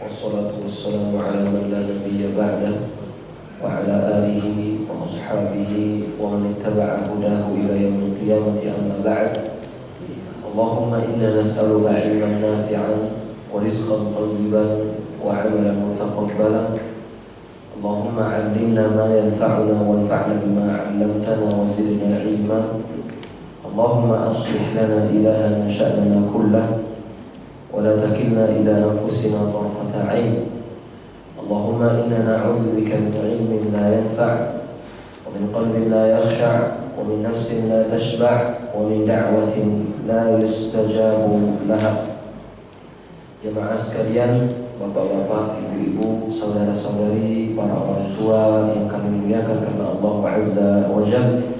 والصلاة والسلام على من لا نبي بعده وعلى آله وأصحابه ومن اتبع هداه إلى يوم القيامة أما بعد اللهم إنا نسألك علما نافعا ورزقا طيبا وعملا متقبلا اللهم علمنا ما ينفعنا وانفعنا بما علمتنا وزدنا علما اللهم أصلح لنا إلهنا شأننا كله ولا تكلنا إلى أنفسنا طرفة عين اللهم إنا نعوذ بك من علم لا ينفع ومن قلب لا يخشع ومن نفس لا تشبع ومن دعوة لا يستجاب لها. Jemaah sekalian, bapak-bapak, ibu-ibu, saudara-saudari, para orang tua yang kami muliakan karena Allah Azza wa Jalla.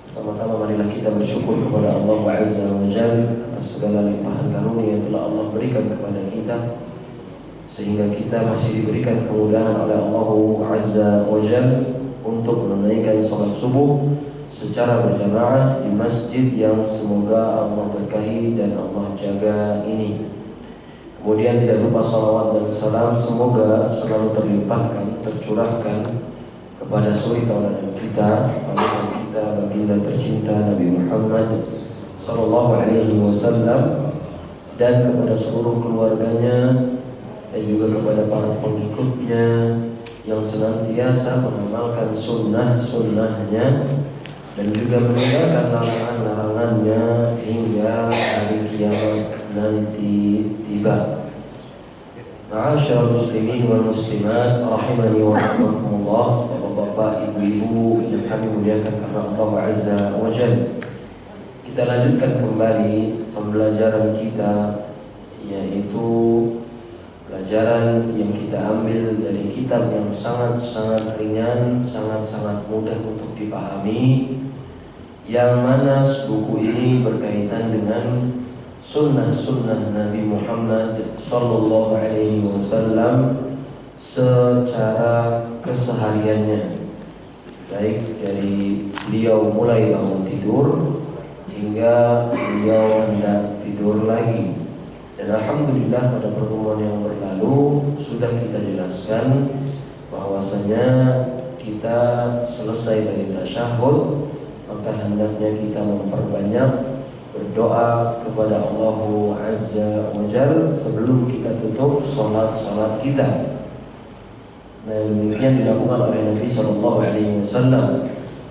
Pertama-tama marilah kita bersyukur kepada Allah Azza wa Jalla atas segala limpahan karunia yang telah Allah berikan kepada kita, sehingga kita masih diberikan kemudahan oleh Allah Azza wa Jalla untuk menunaikan salat subuh secara berjamaah di masjid yang semoga Allah berkahi dan Allah jaga ini. Kemudian tidak lupa salawat dan salam semoga selalu terlimpahkan, tercurahkan kepada suri tauladan kita, panutan kita, baginda tercinta Nabi Muhammad sallallahu alaihi wasallam, dan kepada seluruh keluarganya dan juga kepada para pengikutnya yang senantiasa mengamalkan sunnah-sunnahnya dan juga meninggalkan larangan-larangannya hingga hari kiamat nanti tiba. Ma'asyiral muslimin wal muslimat rahimani wa rahimakumullah, bapak-bapak, ibu-ibu yang kami muliakan karena Allah Azza wa Jalla. Kita lanjutkan kembali pembelajaran kita, yaitu pelajaran yang kita ambil dari kitab yang sangat-sangat ringan, sangat-sangat mudah untuk dipahami, yang mana buku ini berkaitan dengan sunnah-sunnah Nabi Muhammad sallallahu alaihi wasallam secara kesehariannya, baik dari beliau mulai bangun tidur hingga beliau hendak tidur lagi. Dan alhamdulillah pada pertemuan yang berlalu sudah kita jelaskan bahwasanya kita selesai dari tasyahud, maka hendaknya kita memperbanyak berdoa kepada Allah Azza wa Jalla sebelum kita tutup salat kita. Nah, demikian dilakukan oleh Nabi sallallahu alaihi wasallam.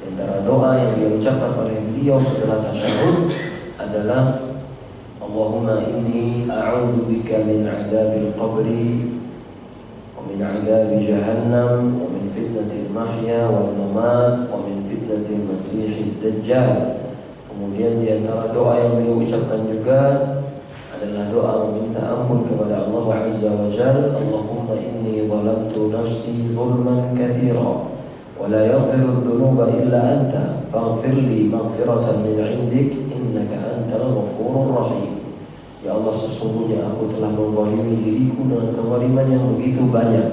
Antara doa yang diucapkan oleh beliau setelah tasyahud adalah Allahumma inni a'udzubika min 'adzabil qabri wa min 'adzabi jahannam wa min fitnatil mahya wal mamat wa min fitnatil masiihid dajjal. Kemudian di antara doa yang beliau ucapkan juga adalah doa meminta ampun kepada Allah Azza wa Jalla. Allahumma inni zalamtu nafsi zulman katsira wa la yaghfiru adh-dhunuba illa anta faghfir li maghfiratan min 'indik innaka antal ghafurur rahim. Ya Allah, sesungguhnya aku telah menzalimi diriku dengan kezaliman yang begitu banyak,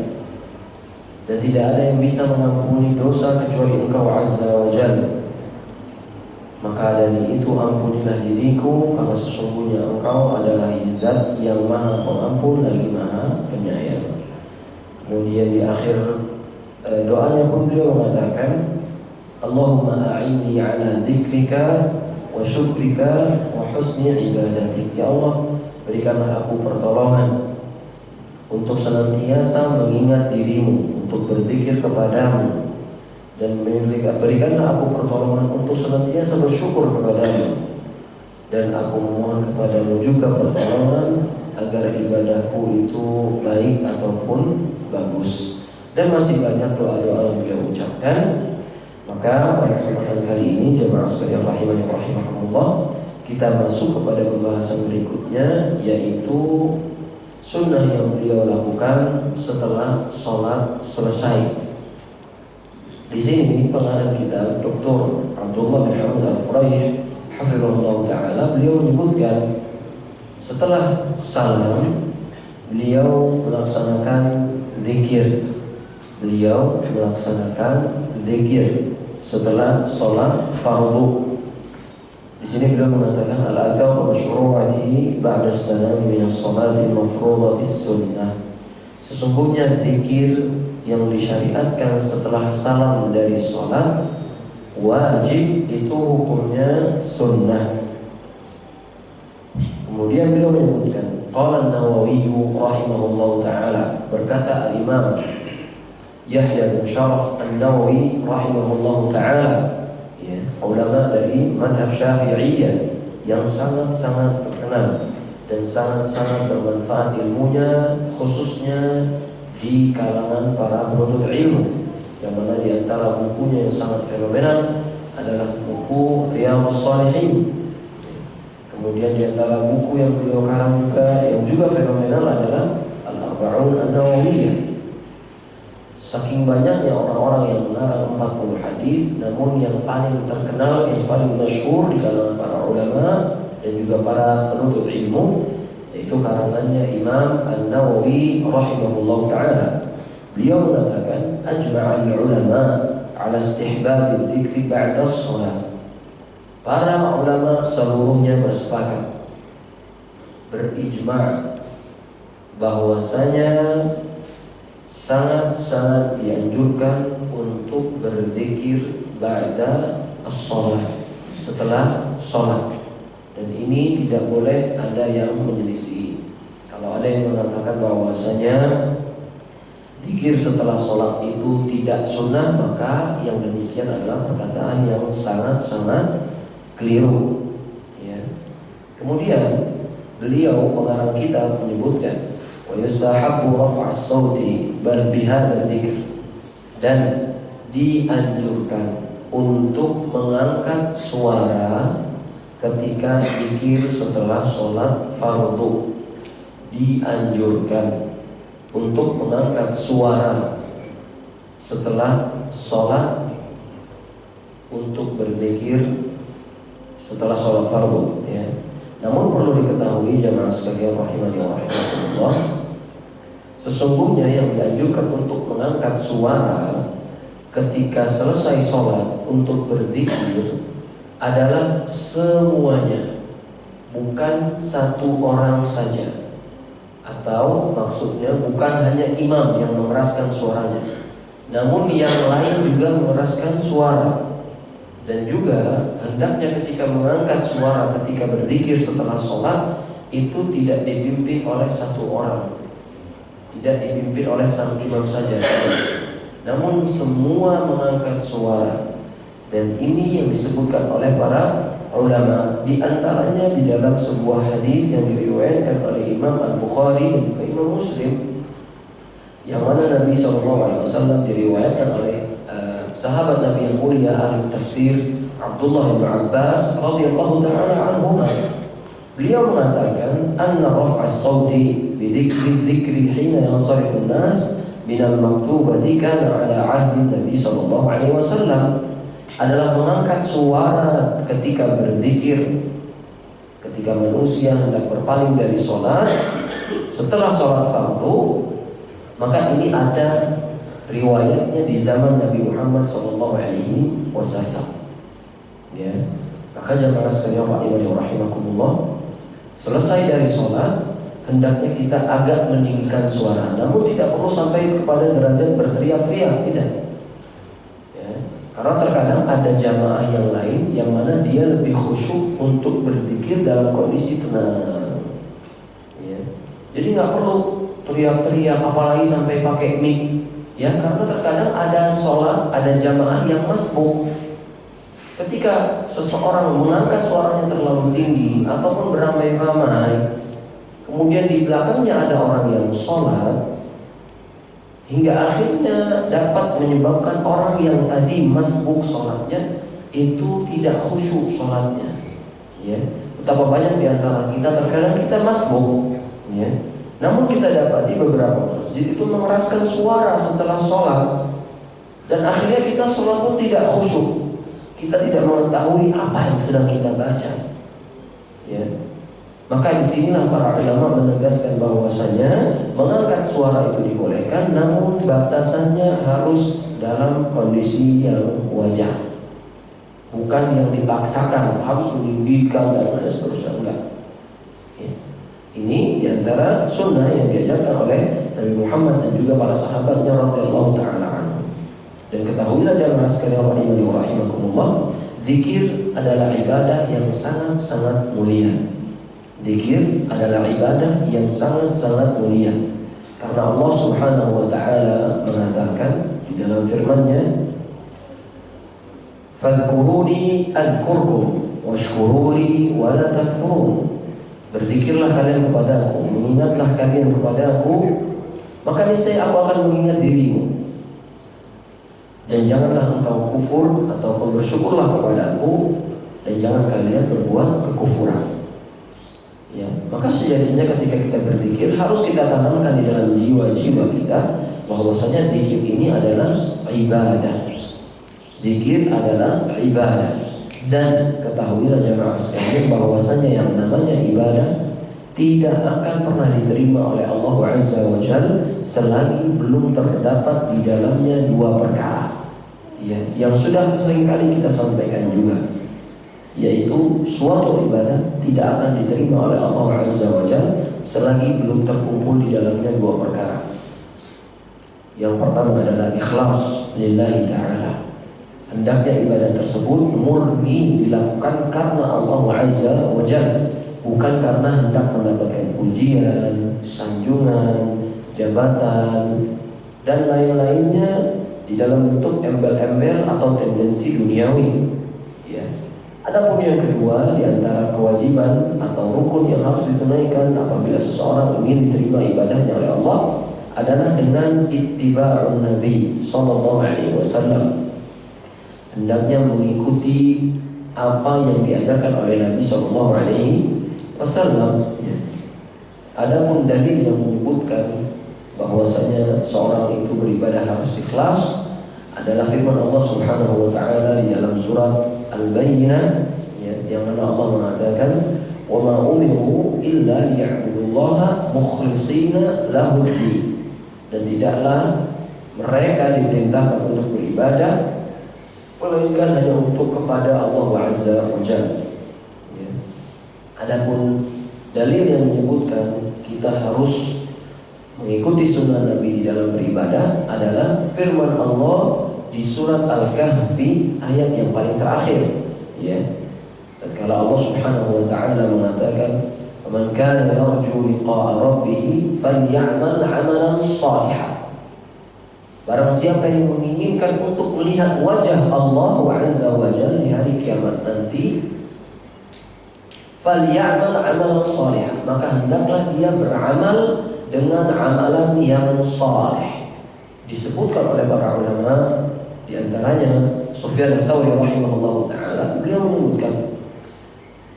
dan tidak ada yang bisa mengampuni dosa kecuali Engkau Azza wa Jalla. Maka dari itu ampunilah diriku, karena sesungguhnya Engkau adalah Zat yang Maha Pengampun lagi Maha Penyayang. Kemudian di akhir doanya pun beliau mengatakan, Allahumma a'inni ala dzikrika wa syukrika wa husni ibadatik. Ya Allah, berikanlah aku pertolongan untuk senantiasa mengingat dirimu, untuk berzikir kepadamu, dan berikanlah aku pertolongan untuk senantiasa bersyukur kepadamu, dan aku memohon kepadamu juga pertolongan agar ibadahku itu baik ataupun bagus. Dan masih banyak doa-doa yang beliau ucapkan. Maka pada kesempatan kali ini jemaah sekalian rahimani wa rahimakumullah, kita masuk kepada pembahasan berikutnya, yaitu sunnah yang beliau lakukan setelah sholat selesai. Di sini pengarang kita Dr. Abdullah bin Hamid Al-Furaih hafizahullah ta'ala, beliau menyebutkan setelah salam beliau melaksanakan zikir. Beliau melaksanakan zikir setelah sholat fardu. Di sini beliau mengatakan al-adhkar masyru'ati ba'da as-salam min as-salati al-mafruḍati as-sunnah. Sesungguhnya zikir yang disyariatkan setelah salam dari sholat wajib itu hukumnya sunnah. Kemudian beliau menyebutkan, qala an-Nawawi rahimahullahu taala, berkata al-Imam Yahya bin Sharaf an-Nawawi rahimahullahu taala, ya, ulama dari mazhab Syafi'iyah yang sangat-sangat terkenal dan sangat-sangat bermanfaat ilmunya, khususnya di kalangan para penuntut ilmu. Yang mana di antara bukunya yang sangat fenomenal adalah buku Riyadhus Shalihin. Kemudian di antara buku yang beliau karang juga yang juga fenomenal adalah Al-Arba'un An-Nawawiyah. Saking banyaknya orang-orang yang mengarang 40 hadis, namun yang paling terkenal, yang paling masyhur di kalangan para ulama dan juga para penuntut ilmu, yaitu karangannya Imam An-Nawawi rahimahullah ta'ala. Beliau mengatakan, ajma'al ulama ala istihbab dzikri ba'da shalah. Para ulama seluruhnya bersepakat, berijma' bahwasanya sangat-sangat dianjurkan untuk berzikir ba'da as-shalah, setelah sholat. Dan ini tidak boleh ada yang menyelisih. Kalau ada yang mengatakan bahwasanya zikir setelah sholat itu tidak sunnah, maka yang demikian adalah perkataan yang sangat-sangat keliru, ya. Kemudian beliau pengarang kitab menyebutkan wa yustahabbu raf'as sauti bihadza dzikr, dan dianjurkan untuk mengangkat suara ketika zikir setelah sholat fardu. Dianjurkan untuk mengangkat suara setelah sholat untuk berzikir setelah sholat fardu, ya. Namun perlu diketahui jamaah sekalian rahimani wa rahimakumullah, sesungguhnya yang dianjurkan untuk mengangkat suara ketika selesai sholat untuk berzikir adalah semuanya, bukan satu orang saja, atau maksudnya bukan hanya imam yang mengeraskan suaranya, namun yang lain juga mengeraskan suara. Dan juga hendaknya ketika mengangkat suara ketika berzikir setelah sholat itu tidak dipimpin oleh satu orang, tidak dipimpin oleh sang imam saja, namun semua mengangkat suara. Dan ini yang disebutkan oleh para ulama, di antaranya di dalam sebuah hadis yang diriwayatkan oleh Imam Al-Bukhari dan juga Imam Muslim, yang mana Nabi SAW diriwayatkan oleh sahabat Nabi yang mulia ahli tafsir Abdullah bin Abbas radhiyallahu taala anhuma. Beliau mengatakan, anna raf'as sauti bi dzikri hina yansarifu an-nas min al-maktubati kana ala ahdi Nabi sallallahu alaihi wasallam, adalah mengangkat suara ketika berzikir ketika manusia hendak berpaling dari sholat setelah sholat fardu. Maka ini ada riwayatnya di zaman Nabi Muhammad SAW, ya. Maka jamaah sekalian rahimakumullah, selesai dari sholat hendaknya kita agak meninggikan suara, namun tidak perlu sampai kepada derajat berteriak-teriak, tidak, ya. Karena terkadang ada jamaah yang lain yang mana dia lebih khusyuk untuk berzikir dalam kondisi tenang, ya. Jadi nggak perlu teriak-teriak, apalagi sampai pakai mic. Ya, karena terkadang ada sholat, ada jamaah yang masbuk. Ketika seseorang mengangkat suaranya terlalu tinggi ataupun beramai-ramai, kemudian di belakangnya ada orang yang sholat, hingga akhirnya dapat menyebabkan orang yang tadi masbuk sholatnya itu tidak khusyuk sholatnya, ya. Betapa banyak di antara kita terkadang kita masbuk, ya. Namun kita dapati beberapa masjid itu mengeraskan suara setelah sholat, dan akhirnya kita sholat pun tidak khusyuk. Kita tidak mengetahui apa yang sedang kita baca, ya. Maka disinilah para ulama menegaskan bahwasanya mengangkat suara itu dibolehkan, namun batasannya harus dalam kondisi yang wajar, bukan yang dipaksakan harus meninggikan dan seterusnya, enggak. Ya. Ini diantara antara sunnah yang diajarkan oleh Nabi Muhammad dan juga para sahabatnya radhiyallahu taala anhu. Dan ketahuilah jamaah sekalian rahimani wa rahimakumullah, zikir adalah ibadah yang sangat-sangat mulia. Zikir adalah ibadah yang sangat-sangat mulia. Karena Allah Subhanahu wa taala mengatakan di dalam firman-Nya, "Fadhkuruni adzkurkum washkuruli wa la takfurun." Berzikirlah kalian kepadaku, mengingatlah kalian kepadaku, maka niscaya aku akan mengingat dirimu. Dan janganlah engkau kufur ataupun bersyukurlah kepadaku, dan jangan kalian berbuat kekufuran. Ya, maka sejatinya ketika kita berzikir harus kita tanamkan di dalam jiwa-jiwa kita bahwasanya zikir ini adalah ibadah. Zikir adalah ibadah. Dan ketahuilah jemaah sekalian bahwasanya yang namanya ibadah tidak akan pernah diterima oleh Allah Azza wa Jalla selagi belum terdapat di dalamnya dua perkara. Ya, yang sudah seringkali kita sampaikan juga, yaitu suatu ibadah tidak akan diterima oleh Allah Azza wa Jalla selagi belum terkumpul di dalamnya dua perkara. Yang pertama adalah ikhlas lillahi ta'ala. Hendaknya ibadah tersebut murni dilakukan karena Allah Azza wa Jalla, bukan karena hendak mendapatkan pujian, sanjungan, jabatan, dan lain-lainnya di dalam bentuk embel-embel atau tendensi duniawi. Ya. Adapun yang kedua di antara kewajiban atau rukun yang harus ditunaikan apabila seseorang ingin diterima ibadahnya oleh Allah adalah dengan ittiba'un Nabi sallallahu alaihi wasallam. Hendaknya mengikuti apa yang diajarkan oleh Nabi sallallahu alaihi wasallam. Ya. Adapun dalil yang menyebutkan bahwasanya seorang itu beribadah harus ikhlas adalah firman Allah Subhanahu wa taala di dalam surat Al-Bayyinah, ya, yang mana Allah mengatakan, "Wa ma umiru illa liya'budullaha mukhlishina lahud-din." Dan tidaklah mereka diperintahkan untuk beribadah melainkan hanya untuk kepada Allah Azza wa Jalla. Ya. Adapun dalil yang menyebutkan kita harus mengikuti sunnah Nabi di dalam beribadah adalah firman Allah di surat Al-Kahfi ayat yang paling terakhir. Ya. Tatkala Allah Subhanahu wa taala mengatakan, "Man kana yarju liqa'a rabbih falyamal 'amalan shalihan." Barang siapa yang menginginkan untuk melihat wajah Allah Azza wa Jalla di hari kiamat nanti, falyamal 'amalan shalihan, maka hendaklah dia beramal dengan amalan yang saleh. Disebutkan oleh para ulama, di antaranya Sufyan Ats-Tsauri rahimahullahu taala, beliau menyebutkan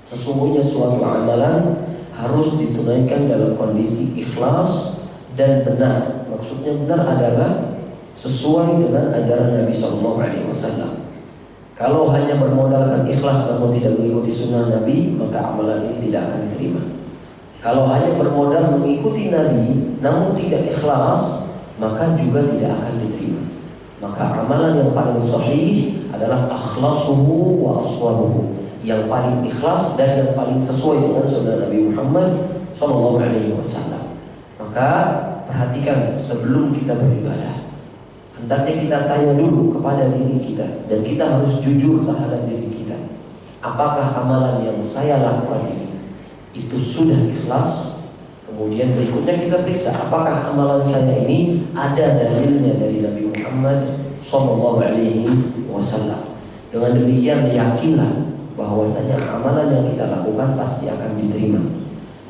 sesungguhnya suatu amalan harus ditunaikan dalam kondisi ikhlas dan benar. Maksudnya benar adalah sesuai dengan ajaran Nabi sallallahu alaihi wasallam. Kalau hanya bermodalkan ikhlas namun tidak mengikuti sunnah Nabi, maka amalan ini tidak akan diterima. Kalau hanya bermodal mengikuti Nabi namun tidak ikhlas, maka juga tidak akan diterima. Maka amalan yang paling sahih adalah akhlasuhu wa aswabuhu, yang paling ikhlas dan yang paling sesuai dengan sunnah Nabi Muhammad sallallahu alaihi wasallam. Maka perhatikan sebelum kita beribadah, hendaknya kita tanya dulu kepada diri kita, dan kita harus jujur terhadap diri kita. Apakah amalan yang saya lakukan ini itu sudah ikhlas? Kemudian berikutnya kita periksa apakah amalan saya ini ada dalilnya dari Nabi Muhammad sallallahu alaihi wasallam. Dengan demikian yakinlah bahwasanya amalan yang kita lakukan pasti akan diterima.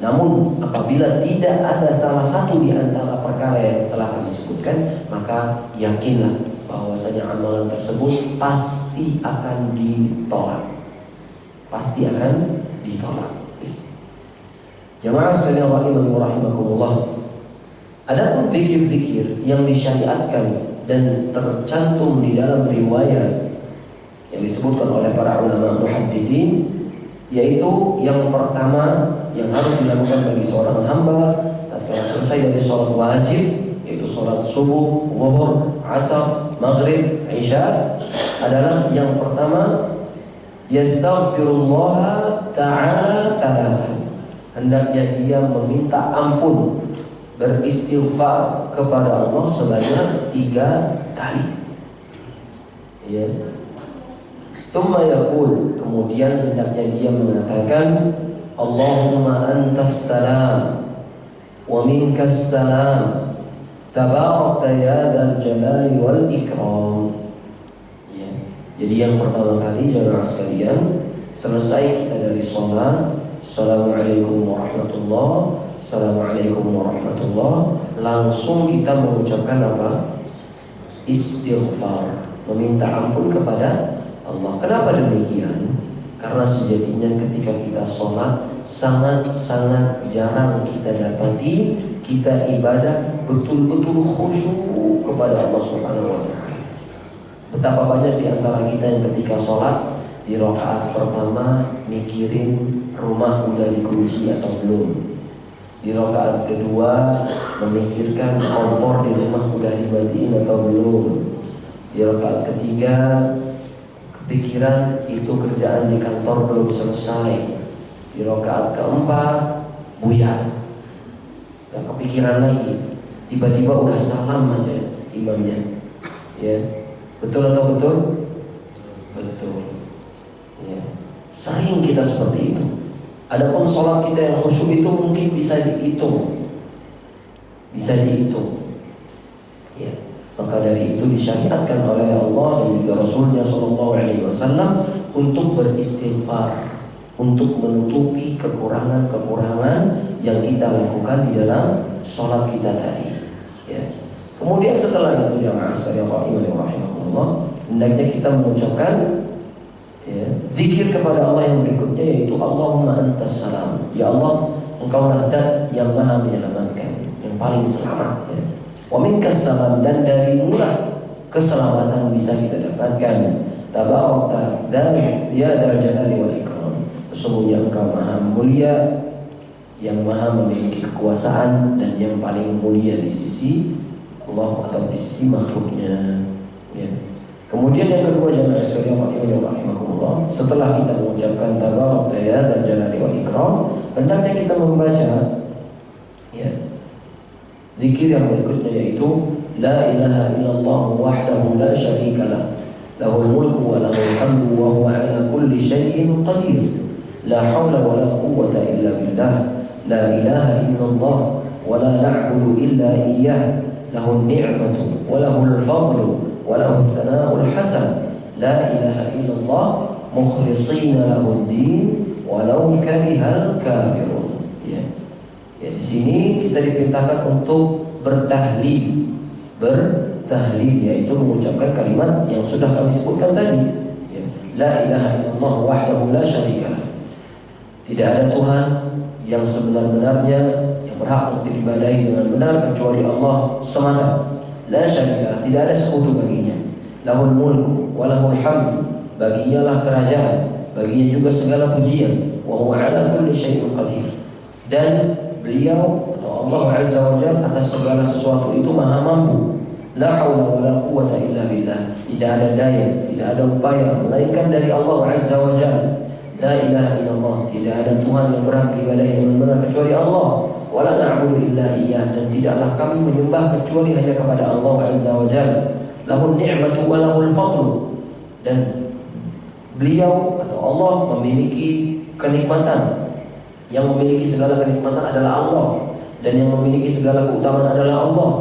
Namun apabila tidak ada salah satu di antara perkara yang telah kami sebutkan, maka yakinlah bahwasanya amalan tersebut pasti akan ditolak. Pasti akan ditolak. Jamaah sekalian rahimakumullah, adapun zikir-zikir yang disyariatkan dan tercantum di dalam riwayat yang disebutkan oleh para ulama muhadditsin, yaitu yang pertama yang harus dilakukan bagi seorang hamba tatkala selesai dari sholat wajib, yaitu sholat subuh, zuhur, asar, maghrib, isya, adalah yang pertama yastaghfirullah ta'ala salatan. hendaknya dia meminta ampun, beristighfar kepada Allah sebanyak 3 kali. Ya. Tsumma yaqul, kemudian hendaknya dia mengatakan, Allahumma antas salam wa minkas salam, tabarakta ya dzal jalali wal ikram. Ya. Jadi yang pertama kali jamaah sekalian, selesai kita dari sholat, Assalamualaikum warahmatullah, Assalamualaikum warahmatullah, langsung kita mengucapkan apa? Istighfar, meminta ampun kepada Allah. Kenapa demikian? Karena sejatinya ketika kita sholat sangat-sangat jarang kita dapati kita ibadah betul-betul khusyuk kepada Allah Subhanahu wa Ta'ala. Betapa banyak di antara kita yang ketika sholat di rakaat pertama mikirin rumah udah dikunci atau belum. Di rakaat kedua memikirkan kompor di rumah udah dimatiin atau belum. Di rakaat ketiga kepikiran itu kerjaan di kantor belum selesai. Di rakaat keempat buyar, gak kepikiran lagi. Tiba-tiba udah salam aja imamnya. Ya, betul atau betul? Betul. Ya. Sering kita seperti itu. Adapun sholat kita yang khusyuk itu mungkin bisa dihitung. Ya. Maka dari itu disyariatkan oleh Allah dan juga Rasulnya SAW untuk beristighfar, untuk menutupi kekurangan-kekurangan yang kita lakukan di dalam sholat kita tadi. Ya. Kemudian setelah itu jamaah sekalian rahimakumullah, hendaknya kita mengucapkan zikir kepada Allah yang berikutnya, yaitu Allahumma antas salam. Ya Allah, Engkau lah Zat yang maha menyelamatkan, yang paling selamat. Ya. Wa minkas salam, dan darimu lah keselamatan bisa kita dapatkan. Tabarakta ya dzal jalali wal ikram. Sesungguhnya Engkau maha mulia, yang maha memiliki kekuasaan dan yang paling mulia di sisi Allah atau di sisi makhluknya. Ya. Kemudian yang kedua jamaah sekalian rahimakumullah, setelah kita mengucapkan tabarakta ya dzal jalali wal ikram, hendaknya kita membaca zikir yang berikutnya, yaitu la ilaha illallah wahdahu la syarika lah, lahul mulku wa lahul hamdu wa huwa ala kulli syai'in qadir, la haula wa la quwwata illa billah, la ilaha illallah wa la na'budu illa iyyah, lahul ni'matu wa lahul fadlu wa lahul thana'ul hasan, la ilaha illallah mukhlishina lahud din walau karihal kafirun. Ya, di sini kita diperintahkan untuk bertahlil, yaitu mengucapkan kalimat yang sudah kami sebutkan tadi. Ya. La ilaha illallah wahdahu la syarika lah. Tidak ada Tuhan yang sebenar-benarnya yang berhak untuk diibadahi dengan benar kecuali Allah semata. La syarika lah, tidak ada sekutu baginya. Lahul mulku wa lahul hamdu, baginya lah kerajaan, baginya juga segala pujian. Wa huwa ala kulli syai'in qadir, dan beliau atau Allah Azza wa Jalla atas segala sesuatu itu maha mampu. La haula wa la quwwata illa billah, tidak ada daya, tidak ada upaya melainkan dari Allah Azza wa Jalla. La ilaha illallah, tidak ada Tuhan yang berhak diibadahi dengan benar kecuali Allah. Wa la na'budu illa iyyah, dan tidaklah kami menyembah kecuali hanya kepada Allah Azza wa Jalla. Lahul ni'matu wa lahul fadlu, dan beliau atau Allah memiliki kenikmatan. Yang memiliki segala kenikmatan adalah Allah, dan yang memiliki segala keutamaan adalah Allah.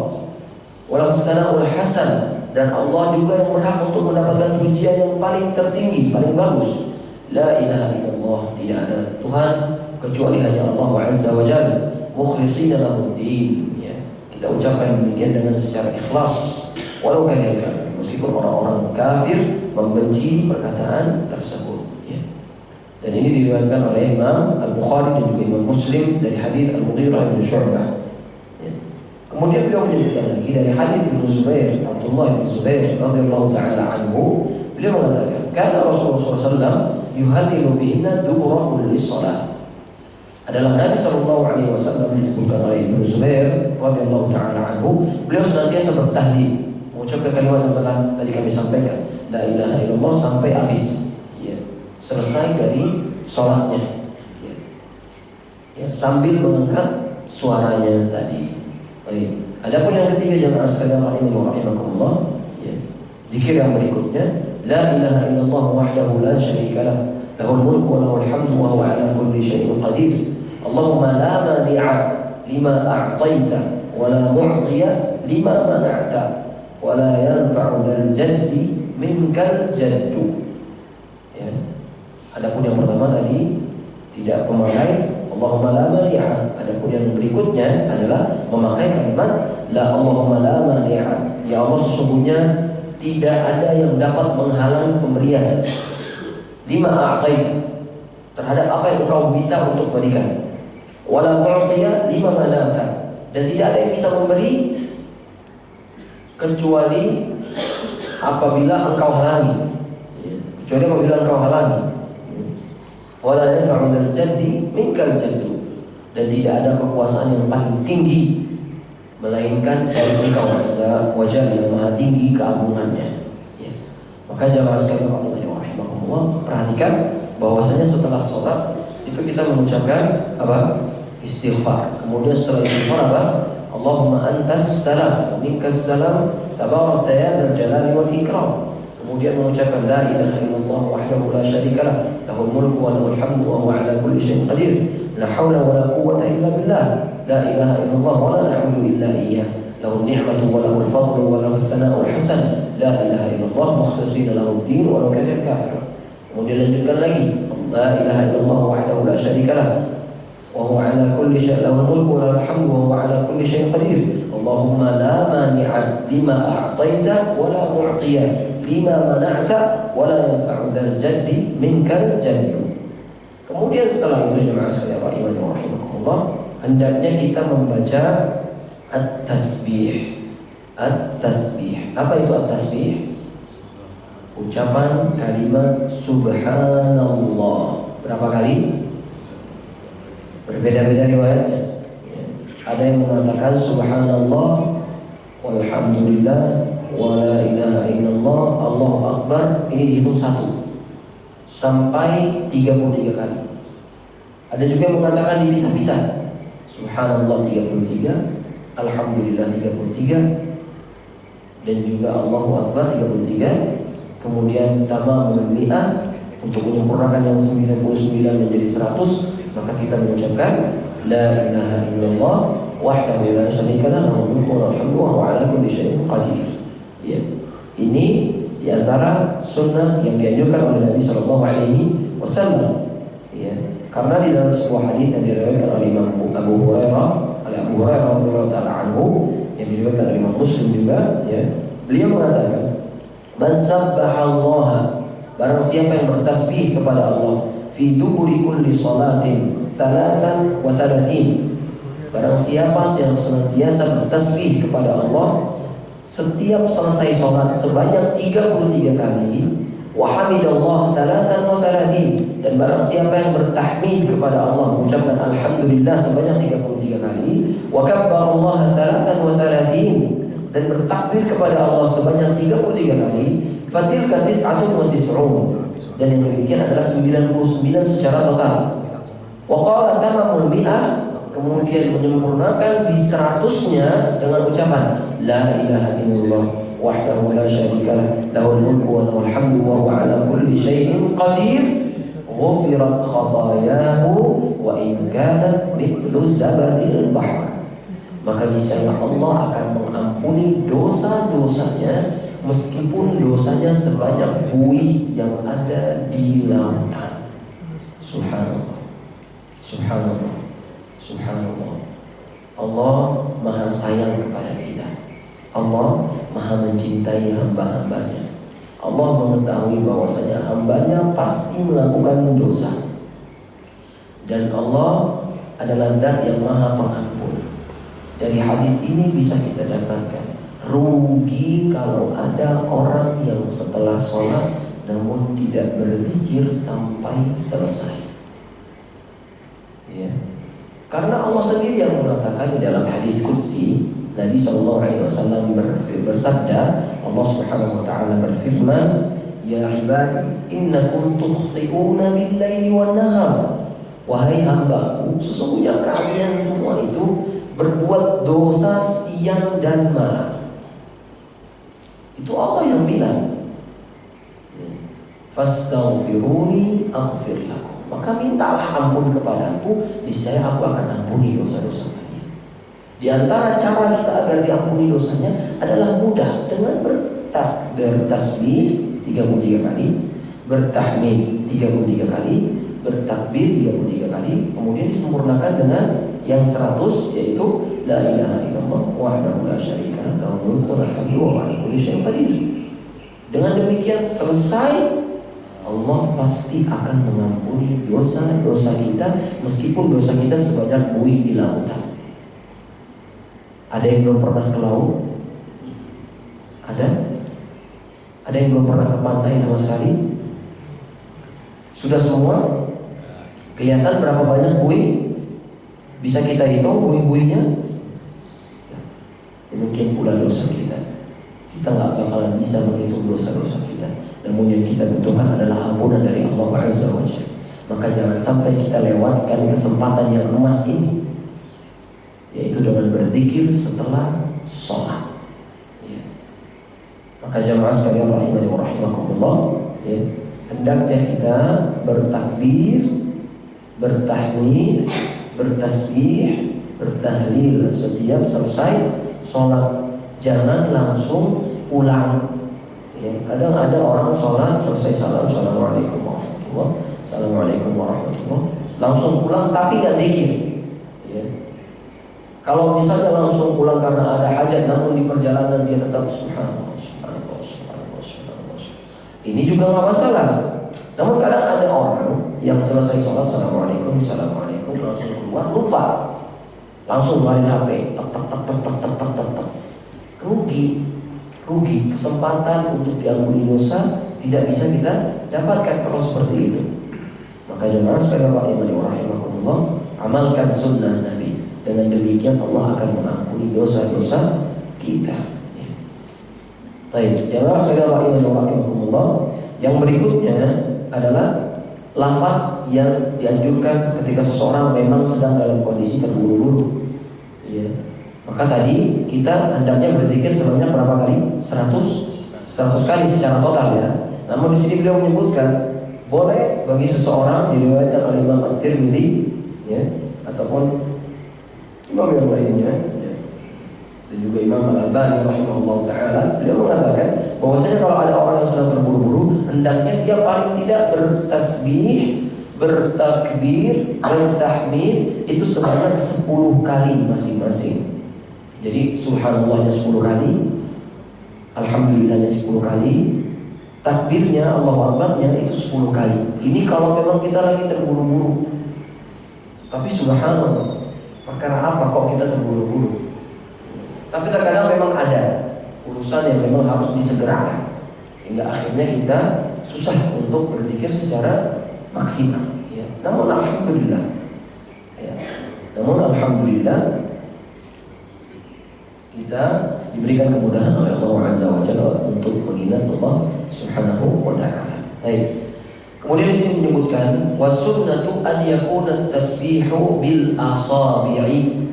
Walau tsana'ul hasan, dan Allah juga yang berhak untuk mendapatkan pujian yang paling tertinggi, paling bagus. La ilaha illallah, tidak ada Tuhan kecuali hanya Allah Azza wa Jalla. Mukhlishina lahuddin, ya. Kita ucapkan demikian dengan secara ikhlas, walau karihal kafir, meskipun orang-orang kafir membenci perkataan tersebut. Dan ini diriwayatkan oleh Imam Al-Bukhari dan juga Imam Muslim dari hadis Al-Mughirah bin Syu'bah. Ya. Kemudian beliau menyebutkan lagi dari hadis Ibnu Zubair, Abdullah bin Zubair radhiyallahu taala anhu, beliau mengatakan, "Kana Rasulullah sallallahu yuhadilu bihinna dubura kulli shalah." Adalah Nabi sallallahu alaihi wasallam, disebutkan oleh Ibnu Zubair radhiyallahu taala anhu, beliau senantiasa bertahlil, mengucapkan kalimat yang telah tadi kami sampaikan, la ilaha illallah, sampai habis. Selesai dari sholatnya. ya, sambil mengangkat suaranya tadi. Baik. Adapun yang ketiga jemaah sekalian rahimakumullah, ya, zikir yang berikutnya, la ilaha illallah wahdahu la syarika lah, lahul mulku wa lahul hamdu wa huwa ala kulli syai'in qadir. Allahumma la mani'a lima a'taita wa la mu'tiya lima mana'ta wa la yanfa'u dzal jaddi minkal jaddu. Ya. Adapun yang pertama tadi tidak memakai Allahumma la mani'a. Adapun yang berikutnya adalah memakai kalimat la Allahumma la mani'a. Ya Allah, sesungguhnya tidak ada yang dapat menghalangi pemberian lima a'taita, terhadap apa yang engkau bisa untuk berikan, wala mu'tiya lima mana'ta, dan tidak ada yang bisa memberi kecuali apabila engkau halangi, kecuali apabila engkau halangi. Wala yanfa'u dzal jaddi minkal jaddu, dan tidak ada kekuasaan yang paling tinggi melainkan dari engkau azza wa jalla yang maha tinggi keagungannya. Ya. Maka jamaah sekalian rahimahumullah, perhatikan bahwasanya setelah sholat itu kita mengucapkan apa? Istighfar. Kemudian setelah istighfar apa? Allahumma antas salam minkas salam tabarakta ya dzal jalali wal ikram. Kemudian mengucapkan la ilaha illallah wahdahu la syarika lah, lahul mulku wa lahul hamdu wa huwa ala kulli syai'in qadir. La haula wa la quwwata illa billah. La ilaha illallah wa la na'budu illa iyyah. Lahul ni'matu wa lahul fadlu wa lahul thana'ul hasan. La ilaha illallah mukhlishina lahud din wa law kana kafir. Kemudian lanjutkan lagi, la ilaha illallah wahdahu la syarika lah, wa huwa ala kulli syai'in lahul mulku wa lahul hamdu wa huwa ala kulli syai'in qadir. Allahumma la mani'a lima a'taita wa la mu'tiya lima mana'ta wa la yanfa'u dzal jaddi minkal jaddu. Kemudian setelah itu jemaah sekalian rahimakumullah, hendaknya kita membaca at-tasbih. At-tasbih. Apa itu at-tasbih? Ucapan kalimat subhanallah. Berapa kali? Berbeda-beda riwayatnya. Ada yang mengatakan subhanallah walhamdulillah wa la ilaha illallah Allahu akbar. Ini dihitung 1 sampai 33 kali. Ada juga yang mengatakan dipisah-pisah. Subhanallah 33, alhamdulillah 33, dan juga Allahu akbar 33. Kemudian tamamul mi'ah, untuk menyempurnakan yang 99 menjadi 100, maka kita mengucapkan la ilaha illallah wahdahu la syarika lah, lahul mulku wa lahul hamdu wa huwa ala kulli syai'in qadir. Ya. Ini diantara sunnah yang dianjurkan oleh Nabi Shallallahu Alaihi Wasallam. Ya. Karena di dalam sebuah hadis yang diriwayatkan oleh Imam Abu Hurairah radhiyallahu taala anhu, yang diriwayatkan oleh Imam Muslim juga, ya, beliau mengatakan, man sabbahallaha, barang siapa yang bertasbih kepada Allah, fi duburi kulli salatin 33, barang siapa yang senantiasa bertasbih kepada Allah setiap selesai sholat sebanyak 33 kali, wa hamidallah 33, dan barang siapa yang bertahmid kepada Allah, mengucapkan alhamdulillah sebanyak 33 kali, wa kabbarallaha 33, dan bertakbir kepada Allah sebanyak 33 kali, fatilka 99, dan yang demikian adalah 99 secara total. Wa qala tamamul mi'ah, kemudian menyempurnakan di 100-nya dengan ucapan la ilaha illallah wahdahu la syarika lah, lahul mulku wa lahul hamdu wa huwa ala kulli syai'in qadir, ghufirat khatayahu wa in kanat mithlu zabadil bahr. Maka niscaya Allah akan mengampuni dosa-dosanya meskipun dosanya sebanyak buih yang ada di lautan. Subhanallah, subhanallah, subhanallah. Allah maha sayang kepada kita. Allah maha mencintai hamba-hambanya. Allah mengetahui bahwasanya hambanya pasti melakukan dosa, dan Allah adalah zat yang maha pengampun. Dari hadis ini bisa kita dapatkan, rugi kalau ada orang yang setelah sholat namun tidak berzikir sampai selesai. Ya. Karena Allah sendiri yang mengatakan di dalam hadis qudsi, Nabi SAW bersabda, Allah Subhanahu wa taala berfirman, ya ibadi innakum tukhti'una bil-laili wan nahar wahai hambaku, sesungguhnya kalian semua itu berbuat dosa siang dan malam. Itu Allah yang bilang. Fastaghfiruni aghfir lakum. Maka mintalah ampun kepadaku, niscaya aku akan ampuni dosa-dosa kalian. Di antara cara kita agar diampuni dosanya adalah mudah, dengan bertasbih 33 kali, bertahmid 33 kali, bertakbir 33 kali, kemudian disempurnakan dengan yang 100, yaitu la ilaha illallah wahdahu la syarika lahu, lahul mulku wa lahul hamdu wa huwa ala kulli syai'in qadir. Dengan demikian selesai, Allah pasti akan mengampuni dosa-dosa kita, meskipun dosa kita sebanyak buih di lautan. Ada yang belum pernah ke laut? Ada? Ada yang belum pernah ke pantai sama sekali? Sudah semua? Kelihatan berapa banyak buih? Bisa kita hitung buih-buihnya? Demikian pula dosa kita. Kita nggak bakalan bisa menghitung dosa-dosa kita. Namun yang kita butuhkan adalah ampunan dari Allah Azza wa Jalla. Maka jangan sampai kita lewatkan kesempatan yang emas ini, yaitu dengan berzikir setelah sholat. Ya. Maka jamaah sekalian rahimani wa rahimakumullah, ya, hendaknya kita bertakbir, bertahmid, bertasbih, bertahlil setiap selesai sholat. Jangan langsung pulang. Ya, kadang ada orang sholat selesai salam, assalamualaikum warahmatullah, assalamualaikum warahmatullah, langsung pulang tapi gak zikir. Ya. Kalau misalnya langsung pulang karena ada hajat, namun di perjalanan dia tetap subhanallah, subhanallah, subhanallah, subhanallah, ini juga gak masalah. Namun kadang ada orang yang selesai sholat assalamualaikum, assalamualaikum, langsung keluar, lupa, langsung main HP, tek tek tek tek tek tek tek tek. Rugi kesempatan untuk diampuni dosa tidak bisa kita dapatkan kalau seperti itu. Maka jemaah sekalian rahimakumullah, amalkan sunnah Nabi. Dengan demikian Allah akan mengampuni dosa-dosa kita. Baik, jemaah sekalian rahimakumullah, yang berikutnya adalah lafaz yang dianjurkan ketika seseorang memang sedang dalam kondisi terburu-buru. Ya. Maka tadi kita hendaknya berzikir sebanyak berapa kali? 100 kali secara total ya. Namun di sini beliau menyebutkan boleh bagi seseorang, diriwayatkan oleh Imam At-Tirmidzi, ya, ataupun imam yang lainnya, ya, dan juga Imam Al-Albani rahimahullah taala, beliau mengatakan bahwasanya kalau ada orang yang sedang terburu-buru, hendaknya dia paling tidak bertasbih, bertakbir, bertahmid itu sebanyak 10 kali masing-masing. Jadi subhanallahnya 10 kali, alhamdulillahnya 10 kali, takbirnya, Allahu Akbarnya itu 10 kali. Ini kalau memang kita lagi terburu-buru. Tapi subhanallah, perkara apa kok kita terburu-buru? Tapi terkadang memang ada urusan yang memang harus disegerakan, hingga akhirnya kita susah untuk berzikir secara maksimal, ya. Namun alhamdulillah, ya. Alhamdulillah kita diberikan kemudahan oleh Allah Azza wa Jalla untuk mengingat Allah Subhanahu wa taala. Baik. Kemudian di sini menyebutkan wasunnatu an yakuna tasbihu bil asabi'i.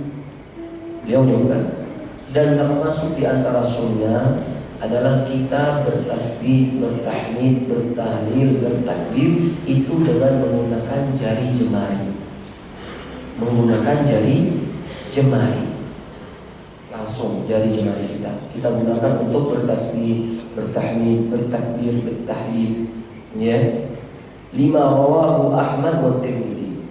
Beliau menyebutkan, dan termasuk di antara sunnah adalah kita bertasbih, bertahmid, bertahlil, bertakbir itu dengan menggunakan jari jemari. Menggunakan jari jemari. Langsung jari jemari kita gunakan untuk bertasbih, bertahmid, bertakbir, bertahlil, ya. Lima rawahu Ahmad wa Tirmidzi.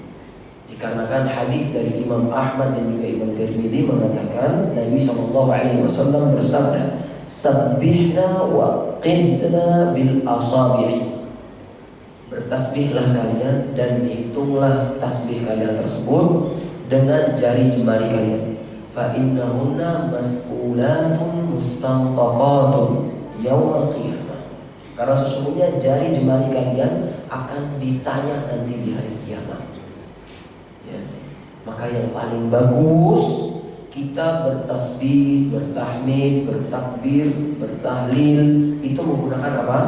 Dikarenakan hadis dari Imam Ahmad dan juga Imam Tirmidzi mengatakan Nabi SAW bersabda, "Sabbihna wa qidna bil asabi'i." Bertasbihlah kalian dan hitunglah tasbih kalian tersebut dengan jari jemari kalian. Fa innahunna mas'ulatun mustanqaqatun yaumil qiyamah. Karena sesungguhnya jari jemari kalian akan ditanya nanti di hari kiamat. Ya. Maka yang paling bagus kita bertasbih, bertahmid, bertakbir, bertahlil itu menggunakan apa?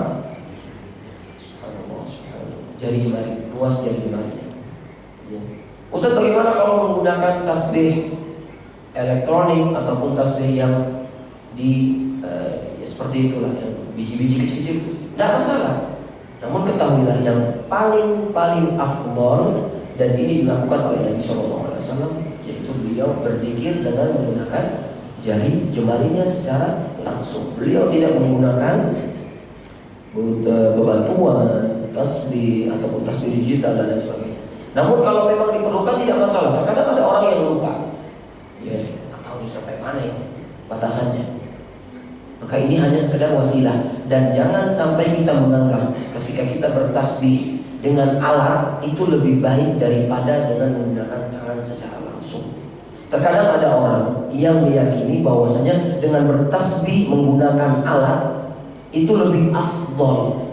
Subhanallah, subhanallah. Jari jemari, luas jari jemari. Ya. Ustaz, bagaimana kalau menggunakan tasbih elektronik ataupun tasbih yang di ya seperti itulah, yang biji-biji kecil-kecil? Tidak masalah. Namun ketahuilah yang paling afdal, dan ini dilakukan oleh Nabi SAW, yaitu beliau berzikir dengan menggunakan jari jemarinya secara langsung. Beliau tidak menggunakan bebatuan, tasbih ataupun tasbih digital dan lain sebagainya. Namun kalau memang diperlukan tidak masalah. Terkadang ada orang yang lupa, ya, tak tahu ini sampai mana ini batasannya. Maka ini hanya sekedar wasilah, dan jangan sampai kita menganggap ketika kita bertasbih dengan alat itu lebih baik daripada dengan menggunakan tangan secara langsung. Terkadang ada orang yang meyakini bahwasanya dengan bertasbih menggunakan alat itu lebih afdol,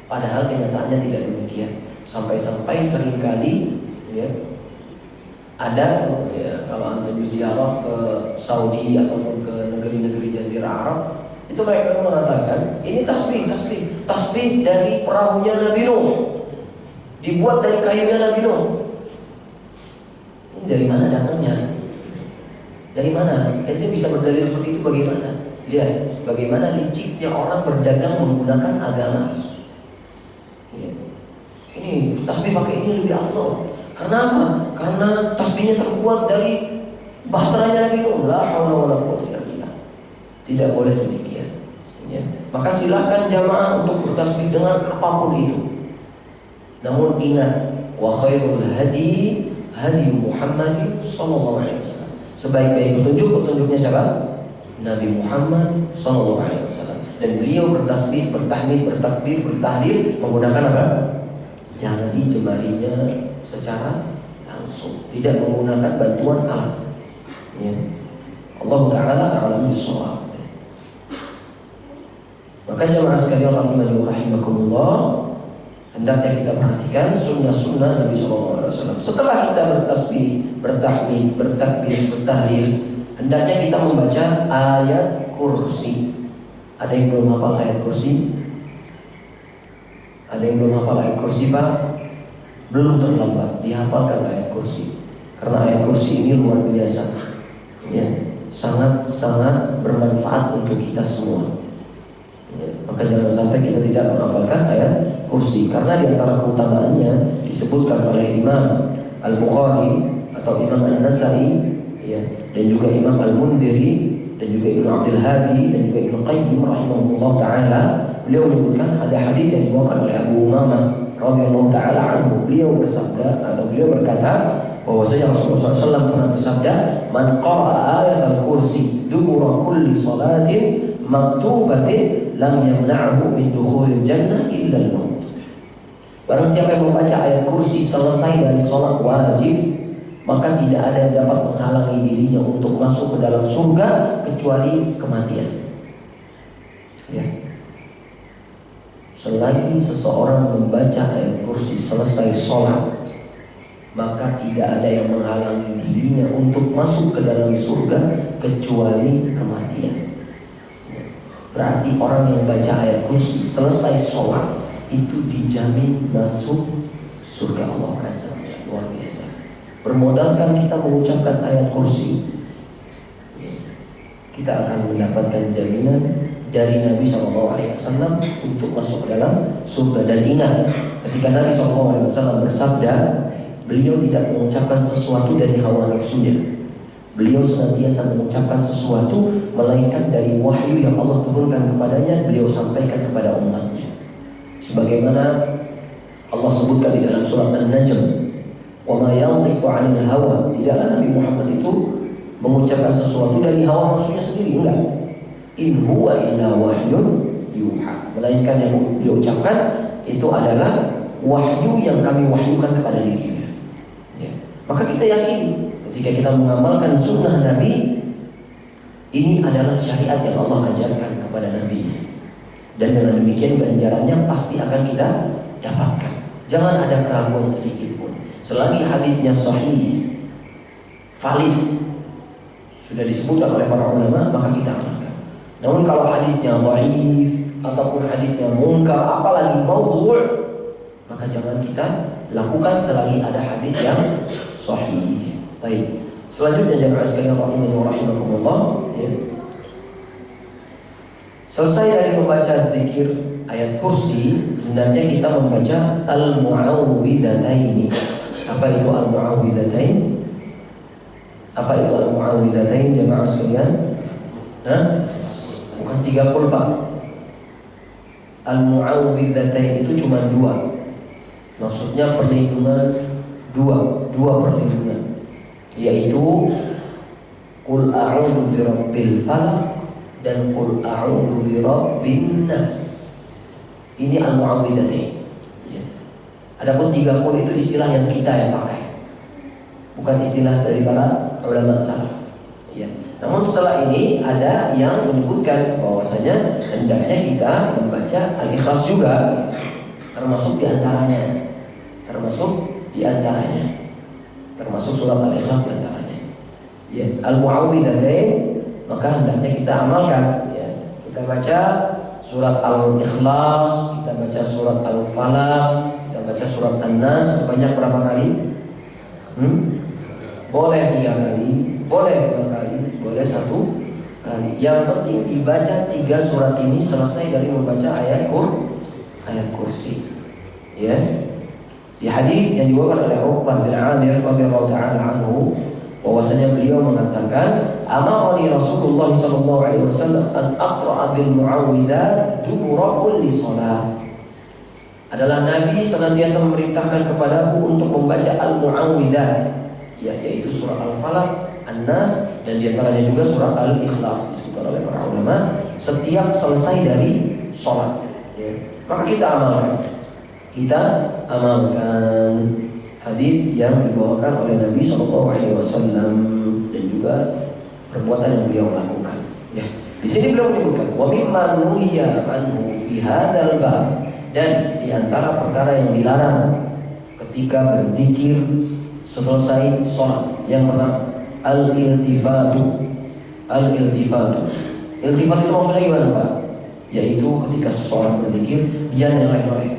padahal kenyataannya tidak demikian. Sampai-sampai seringkali ya, ada ya, kalau antum ziarah ke Saudi ataupun ke negeri-negeri Jazirah Arab, itu mereka mengatakan ini tasbih dari perahunya Nabi Nuh, dibuat dari kayunya Nabi Nuh. Ini dari mana datangnya? Dari mana? Ente bisa berdalil seperti itu bagaimana? Lihat bagaimana liciknya orang berdagang menggunakan agama. Ya. Ini tasbih pakai ini lebih afdal. Kenapa? Karena tasbihnya terbuat dari bahteranya Nabi Nuh. La haula wala quwwata illa billah. Tidak boleh demikian. Ya. Maka silahkan jamaah untuk bertasbih dengan apapun itu. Namun ingat, wa khairul hadi hadi Muhammad sallallahu alaihi wasallam. Sebaik-baik petunjuknya siapa? Nabi Muhammad sallallahu alaihi wasallam. Dan beliau bertasbih, bertahmid, bertakbir, bertahlil menggunakan apa? Jari jemarinya secara langsung, tidak menggunakan bantuan alat. Ya. Allah Ta'ala a'lam bis-shawab. Maka jemaah sekalian rahimani wa rahimakumullah, hendaknya kita perhatikan sunnah-sunnah Nabi SAW. Setelah kita bertasbih, bertahmid, bertakbir, bertahlil, hendaknya kita membaca ayat kursi. Ada yang belum hafal ayat kursi? Ada yang belum hafal ayat kursi, Pak? Belum terlambat, dihafalkan ayat kursi. Karena ayat kursi ini luar biasa, ya, sangat-sangat bermanfaat untuk kita semua. Ya, maka jangan sampai kita tidak menghafalkan ayat kursi. Karena di antara keutamaannya disebutkan oleh Imam Al-Bukhari atau Imam An-Nasai, ya, dan juga Imam Al-Mundhiri, dan juga Ibnu Abdul Hadi, dan juga Ibnu Qayyim rahimahullah taala. Beliau menyebutkan ada hadis yang dibawakan oleh Abu Umamah radhiyallahu taala anhu. Beliau bersabda atau beliau berkata bahwasanya Rasulullah SAW pernah bersabda, "Man qara'a ayatal kursi dubura kulli salatin maktubatin lam yamna'hu min dukhulil jannah illa al-maut." Barang siapa yang membaca ayat kursi selesai dari sholat wajib, maka tidak ada yang dapat menghalangi dirinya untuk masuk ke dalam surga kecuali kematian. Ya. Selagi seseorang membaca ayat kursi selesai sholat, maka tidak ada yang menghalangi dirinya untuk masuk ke dalam surga kecuali kematian. Berarti orang yang baca ayat kursi selesai sholat itu dijamin masuk surga Allah Azza wa Jalla. Luar biasa. Bermodalkan kita mengucapkan ayat kursi, kita akan mendapatkan jaminan dari Nabi SAW untuk masuk ke dalam surga. Dan ingat, ketika Nabi SAW bersabda, beliau tidak mengucapkan sesuatu dari hawa nafsunya. Beliau senantiasa mengucapkan sesuatu melainkan dari wahyu yang Allah turunkan kepadanya, beliau sampaikan kepada umatnya. Sebagaimana Allah sebutkan di dalam surat An-Najm, "Wa ma yantiqu 'anil hawa." Tidaklah Nabi Muhammad itu mengucapkan sesuatu dari hawa nafsunya sendiri, enggak. In huwa illa wahyun yuha. Melainkan yang dia ucapkan itu adalah wahyu yang kami wahyukan kepada dirinya. Ya. Maka kita yakin ketika kita mengamalkan sunnah Nabi, ini adalah syariat yang Allah ajarkan kepada Nabi. Dan dengan demikian ganjarannya pasti akan kita dapatkan. Jangan ada keraguan sedikit pun. Selagi hadisnya sahih, valid, sudah disebutkan oleh para ulama, maka kita amalkan. Namun kalau hadisnya dhaif ataupun hadisnya munkar, apalagi maudhu', maka jangan kita lakukan selagi ada hadis yang sahih. Baik. Selanjutnya jemaah sekalian rahimakumullah, ya. Selesai dari membaca zikir ayat kursi, hendaknya kita membaca al-mu'awwidhataini. Apa itu al-mu'awwidhatain? Apa itu al-mu'awwidhatain jemaah sekalian? Bukan 3 qul Pak. Al-mu'awwidhatain itu cuma 2. Maksudnya perlindungan dua perlindungan, yaitu qul a'udzu birabbil falaq dan qul a'udzu birabbin nas. Ini al-mu'awwidhatain. Ya. Adapun 3 qul itu istilah yang kita yang pakai, bukan istilah dari para ulama salaf. Ya. Namun setelah ini ada yang menyebutkan bahwasanya hendaknya kita membaca al-ikhlas juga, termasuk surat al-ikhlas diantaranya. Ya, al-mu'awwidhatain, maka hendaknya kita amalkan. Ya. Kita baca surat al-ikhlas, kita baca surat al-falaq, kita baca surat an-nas sebanyak berapa kali? Boleh 3 kali, boleh 2 kali, boleh 1 kali. Yang penting dibaca 3 surat ini selesai dari membaca ayat kursi. Ya. Di hadis yang diwakilkan oleh Uqbah bin Amir radhiyallahu taala anhu, bahwasanya beliau mengatakan, "Amarani Rasulullah sallallahu alaihi wasallam an aqra'a bil mu'awwidzat dubura kulli shalah." Adalah Nabi senantiasa memerintahkan kepadaku untuk membaca al-mu'awwidzat, yaitu surah Al-Falaq, An-Nas, dan diantaranya juga surah Al-Ikhlas disebutkan oleh para ulama setiap selesai dari sholat. Ya. Maka kita amalkan hadis yang dibawakan oleh Nabi SAW dan juga perbuatan yang beliau lakukan. Ya. Di sini beliau menyebutkan wa mimma nuhiya anhu fi hadzal bab, dan di antara perkara yang dilarang ketika berzikir selesai sholat. Yang pertama, al-iltifatu. Iltifat itu maksudnya gimana Pak? Yaitu ketika seseorang berzikir dia nyelek-nyelek.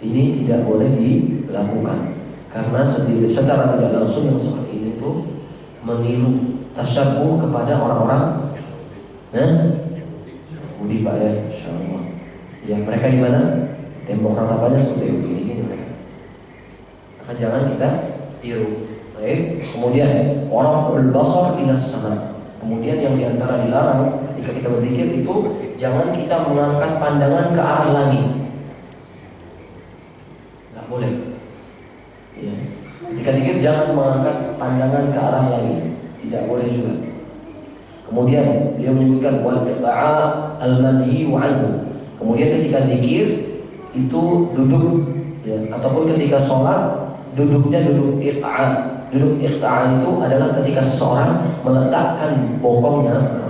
Ini tidak boleh dilakukan, karena secara tidak langsung yang seperti ini tuh meniru, tasyabuh kepada orang-orang Budi Pak ya, insyaallah. Ya, mereka di mana? Tembok ratapannya seperti begini mereka. Maka jangan kita tiru. Baik. Kemudian waraful basar ila sama. Kemudian yang diantara dilarang ketika kita berzikir itu jangan kita mengangkat pandangan ke arah langit. Nggak boleh. Ya. Ketika zikir jangan mengangkat pandangan ke arah langit. Tidak boleh juga. Kemudian dia menyebutkan wal qita'a al-manhi anhu. Kemudian ketika zikir itu duduk ya, ataupun ketika sholat duduknya duduk iqta'a. Duduk iqta'a itu adalah ketika seseorang meletakkan bokongnya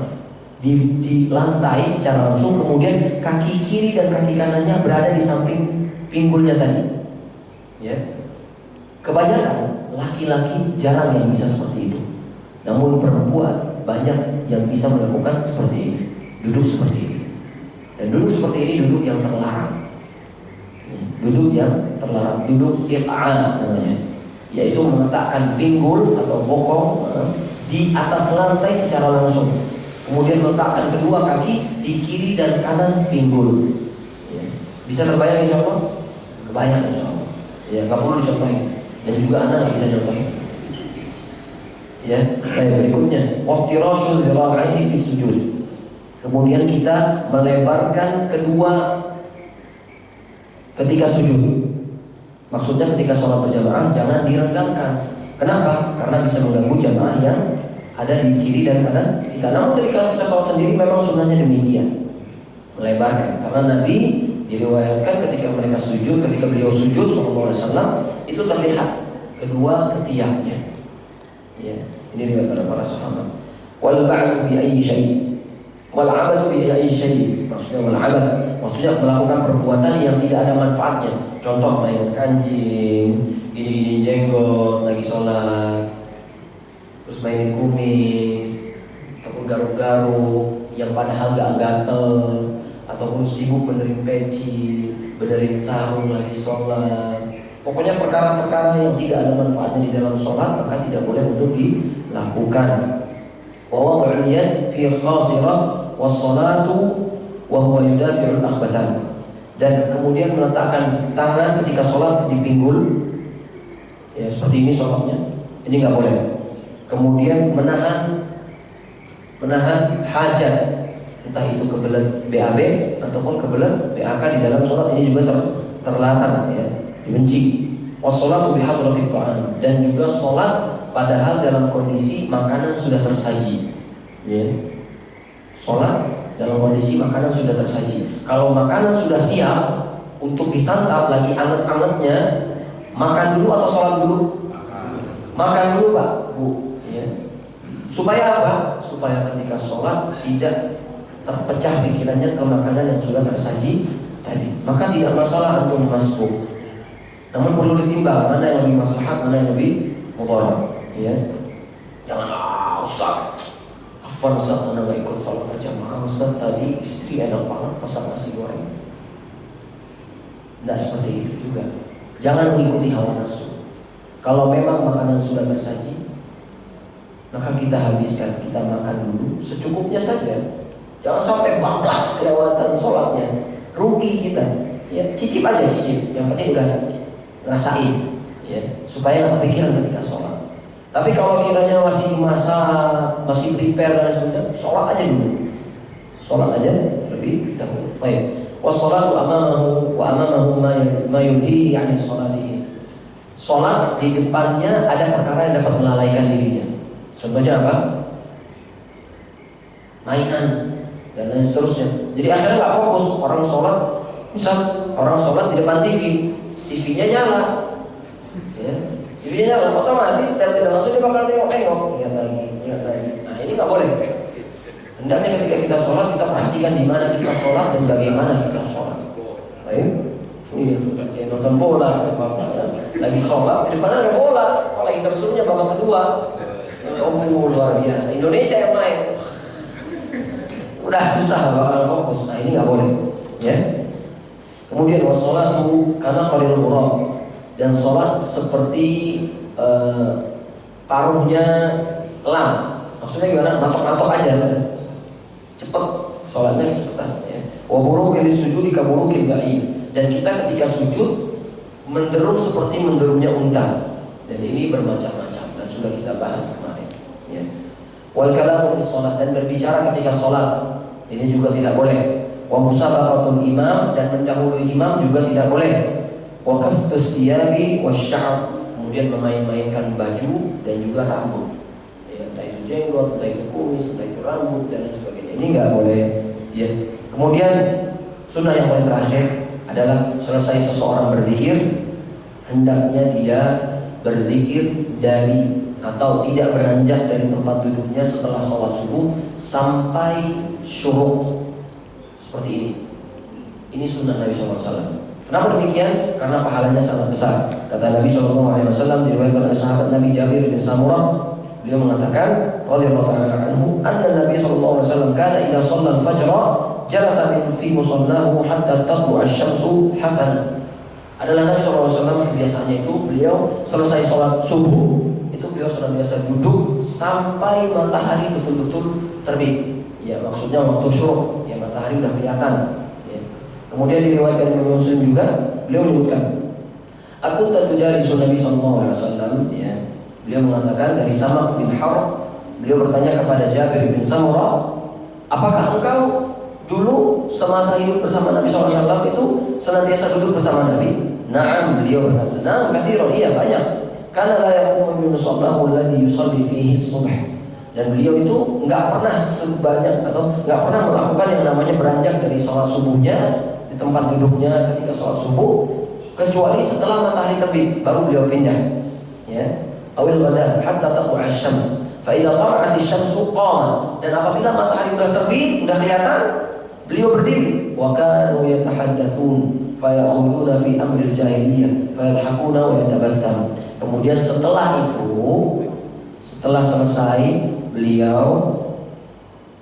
di lantai secara langsung, kemudian kaki kiri dan kaki kanannya berada di samping pinggulnya tadi. Ya. Kebanyakan laki-laki jarang yang bisa seperti itu. Namun perempuan banyak yang bisa melakukan seperti ini, duduk seperti ini. Dan duduk seperti ini duduk yang terlarang. Duduk yang terlarang, duduk iq'a namanya, yaitu meletakkan pinggul atau bokong di atas lantai secara langsung. Kemudian meletakkan kedua kaki di kiri dan kanan pinggul. Ya. Bisa terbayang insyaallah? Kebayang insyaallah. Ya, nggak perlu dicontohin. Dan juga anak nggak bisa contohin. Ya, berikutnya waftirashul dzira'aini fi sujud. Kemudian kita melebarkan kedua ketika sujud. Maksudnya ketika sholat berjamaah jangan direnggangkan. Kenapa? Karena bisa mengganggu jamaah yang ada di kiri dan kanan kita. Namun ketika kita sholat sendiri memang sunnahnya demikian, melebarkan. Karena Nabi diriwayatkan ketika mereka sujud, ketika beliau sujud SAW itu terlihat kedua ketiaknya. Ya, ini dikatakan para sahabat. Wal ba'su bi ayyi syai'. Wal 'abatsu bi ayyi syai'. Maksudnya wal 'abath, maksudnya melakukan perbuatan yang tidak ada manfaatnya. Contoh main anjing, gini-gini jenggot lagi sholat, terus main kumis, ataupun garuk-garuk yang padahal gak gatel, ataupun sibuk benerin peci, benerin sarung lagi sholat. Pokoknya perkara-perkara yang tidak ada manfaatnya di dalam sholat maka tidak boleh untuk dilakukan. Wa wad'ul yad fi khasirah was-salatu wa huwa yudafi'ul akhbathan. Dan kemudian meletakkan tangan ketika sholat di pinggul, ya seperti ini sholatnya, ini nggak boleh. Kemudian menahan hajat, entah itu kebelet BAB ataupun kebelet BAK di dalam sholat, ini juga terlarang, ya, dibenci. Wassalatu bihadratit ta'am, dan juga sholat padahal dalam kondisi makanan sudah tersaji, ya. Sholat dalam kondisi makanan sudah tersaji. Kalau makanan sudah siap untuk disantap lagi anget-angetnya, makan dulu atau sholat dulu? Makan dulu, Pak, Bu, ya. Supaya apa? Supaya ketika sholat tidak terpecah pikirannya ke makanan yang sudah tersaji tadi. Maka tidak masalah untuk masbuk. Namun perlu ditimbang mana yang lebih maslahat, mana yang lebih mudarat, ya. Jangan Ustaz, afwan Ustaz, mana gak ikut sholat berjamaah Ustaz, tadi istri enak banget masak nasi goreng. Tidak seperti itu juga. Jangan mengikuti hawa nafsu. Kalau memang makanan sudah tersaji, maka kita habiskan, kita makan dulu secukupnya saja. Jangan sampai bablas kelewatan sholatnya, rugi kita. Ya, cicip aja, cicip. Yang penting udah ngerasain, ya, supaya nggak kepikiran ketika sholat. Tapi kalau kiranya masih masak, masih prepare dan sebagainya, sholat aja dulu. Sholat aja lebih dahulu. Baik. Wassalatu amamahu wa amamahu ma yulhihi 'ani sholatihi. Sholat di depannya ada perkara yang dapat melalaikan dirinya. Contohnya apa? Mainan dan lain seterusnya. Jadi akhirnya nggak fokus. Orang sholat, misal orang sholat di depan TV, TV-nya nyala, ya, TV-nya nyala, otomatis secara tidak langsung dia bakal nengok-nengok, lihat lagi. Nah, ini nggak boleh. Hendaknya ketika kita sholat kita perhatikan di mana kita sholat dan bagaimana kita sholat. Baik, ini kayak nonton bola, lagi sholat di depan ada bola, apalagi serunya babak kedua. Oh, luar biasa. Indonesia yang main, udah susah bakal fokus. Nah, ini nggak boleh, ya. Kemudian wassalatu karena qalil murad, dan sholat seperti paruhnya lam. Maksudnya gimana? Matok-matok aja, cepet sholatnya cepetan, ya. Wa burukil sujudi ka burukil ba'id, dan kita ketika sujud menderum seperti menderumnya unta. Dan ini bermacam-macam dan sudah kita bahas kemarin, ya. Wal kalamu fi sholat, dan berbicara ketika sholat ini juga tidak boleh. Wa musabaqatul imam, dan mendahului imam juga tidak boleh. Wa kaftus thiyabi wasya'r, kemudian memain-mainkan baju dan juga rambut, ya, entah itu jenggot, entah itu kumis, entah itu rambut dan lain sebagainya. Ini nggak boleh, ya. Kemudian sunnah yang paling terakhir adalah selesai seseorang berzikir, hendaknya dia berzikir dari atau tidak beranjak dari tempat duduknya setelah sholat subuh sampai syuruk. Seperti ini. Ini sunnah Nabi SAW. Kenapa demikian? Karena pahalanya sangat besar. Kata Nabi SAW diriwayatkan oleh sahabat Nabi Jabir bin Samurah, beliau mengatakan radhiyallahu ta'ala anhu, anna Nabi SAW kana idza shalla al-fajr jalasa fi musallahu hatta tatlu'a asy-syamsu hasan. Adalah Nabi SAW kebiasaannya itu beliau selesai sholat subuh itu beliau sudah biasa duduk sampai matahari betul-betul terbit. Ya, maksudnya waktu syuruk, ya, matahari udah kelihatan, ya. Kemudian diriwayatkan Imam Muslim juga, beliau menyebutkan, aku tatudarisu Nabi SAW, ya. Beliau mengatakan dari Samak bin Harb, beliau bertanya kepada Jabir bin Samurah, apakah engkau dulu semasa hidup bersama Nabi SAW itu senantiasa duduk bersama Nabi? Naam, beliau berkata, naam katsiran, iya banyak. Karena la yaqumu min shalahu alladhi yusalli fihi subh. Dan beliau itu nggak pernah sebanyak atau nggak pernah melakukan yang namanya beranjak dari sholat subuhnya di tempat duduknya ketika sholat subuh, kecuali setelah matahari terbit baru beliau pindah, ya. Awil ghada hatta tatlu'a asy-syams, fa idza tala'at asy-syamsu qama, dan apabila matahari sudah terbit, sudah kelihatan, beliau berdiri. Wa kanu yatahaddatsun fa ya'khuduna fi amril jahiliyah fa yadhakuna wa yatabassam. Kemudian setelah itu, setelah selesai beliau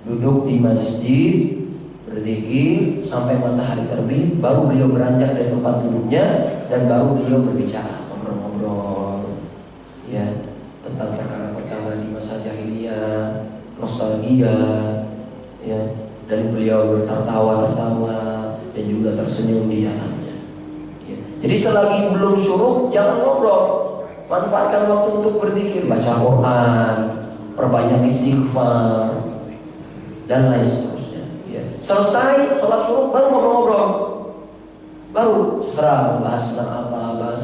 duduk di masjid, berzikir sampai matahari terbit, baru beliau beranjak dari tempat duduknya dan baru beliau berbicara, ngobrol-ngobrol ya tentang perkara-perkara di masa jahiliyah, nostalgia ya, dan beliau tertawa dan juga tersenyum di dalamnya ya. Jadi selagi belum syuruk jangan ngobrol, manfaatkan waktu untuk berzikir, baca Quran, perbanyak istighfar dan lain seterusnya ya. Selesai sholat syuruk baru ngobrol-ngobrol, baru serah bahas tentang apa,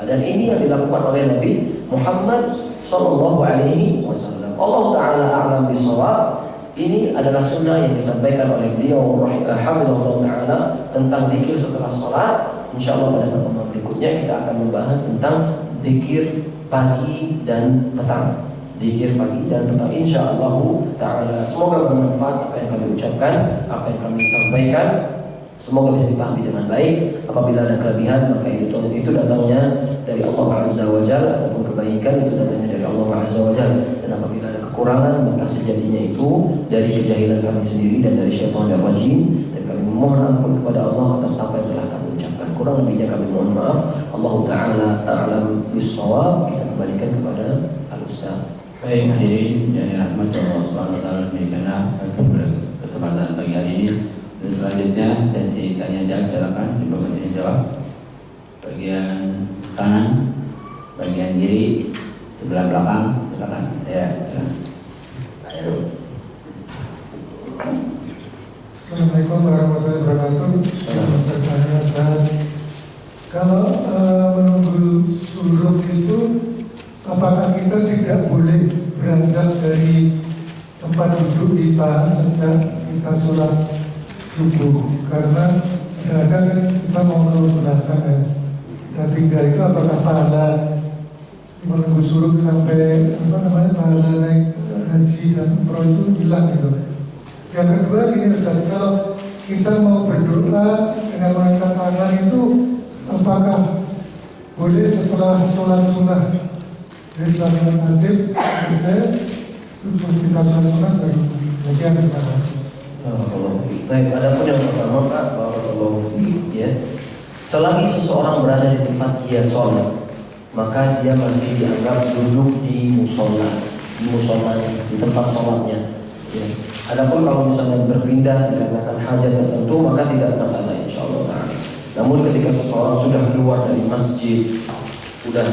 dan ini yang dilakukan oleh Nabi Muhammad Sallallahu Alaihi Wasallam. Allah Taala a'lam bishawab. Ini adalah sunnah yang disampaikan oleh beliau hafizahullah taala tentang zikir setelah sholat. Insyaallah pada pertemuan berikutnya kita akan membahas tentang zikir pagi dan petang. Zikir pagi dan petang insyaallah taala. Semoga bermanfaat apa yang kami ucapkan, apa yang kami sampaikan. Semoga bisa dipahami dengan baik. Apabila ada kelebihan maka itu datangnya dari Allah Azza wa Jalla, ataupun kebaikan itu datangnya dari Allah Azza wa Jalla. Dan apabila ada kekurangan maka sejatinya itu dari kejahilan kami sendiri dan dari syaitan yang rajim. Dan kami memohon ampun kepada Allah atas apa yang telah kami ucapkan. Kurang lebihnya kami mohon maaf. Allah Ta'ala a'lam bis-shawab. Kita kembalikan kepada Al-Ustaz. Baik hadirin yang dirahmati Allah Subhanahu wa taala, demikianlah kesempatan pagi hari ini. Dan selanjutnya sesi tanya jawab, silakan dibuka tanya jawab. Bagian kanan, bagian kiri, sebelah belakang, silakan. Ya, silakan. Ayo. Assalamualaikum warahmatullahi wabarakatuh. Selamat bertanya Ustaz. Kalau menunggu suruk itu, apakah kita tidak boleh beranjak dari tempat duduk kita sejak kita sholat subuh? Karena kadang-kadang kan kita mau ke belakang ya, kita tinggal itu apakah pahala menunggu suruk sampai pahala naik haji dan umroh itu hilang gitu. Yang kedua gini Ustaz, kalau kita mau berdoa dengan mengangkat tangan itu apakah boleh setelah sholat sunnah? Jadi setelah sholat wajib, selesai kita sholat sunnah baru. Terima kasih. Baik, ada pun yang pertama Pak, barakallahu fiik ya. Selagi seseorang berada di tempat dia sholat, maka dia masih dianggap duduk di musola, di tempat sholatnya. Ya. Adapun kalau misalnya berpindah dikarenakan hajat tertentu, maka tidak masalah insyaallah taala. Namun ketika seseorang sudah keluar dari masjid, sudah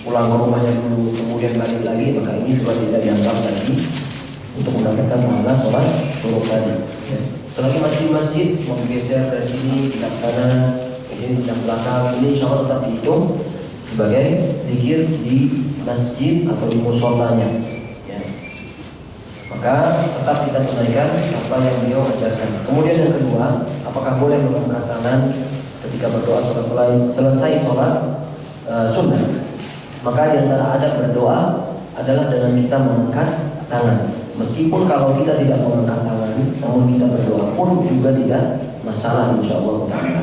pulang ke rumahnya dulu, kemudian balik lagi, maka ini sudah tidak dianggap lagi untuk mendapatkan pahala sholat syuruk tadi. Ya. Selagi masih di masjid, mau geser dari sini tidak sana, di sini tidak belakang, ini insyaallah tetap dihitung sebagai zikir di masjid atau di musholanya. Ya. Maka tetap kita tunaikan apa yang beliau ajarkan. Kemudian yang kedua, apakah boleh mengangkat tangan ketika berdoa selesai sholat sunnah? Maka di antara adab berdoa adalah dengan kita mengangkat tangan. Meskipun kalau kita tidak mengangkat tangan, namun kita berdoa pun juga tidak masalah insyaallah taala.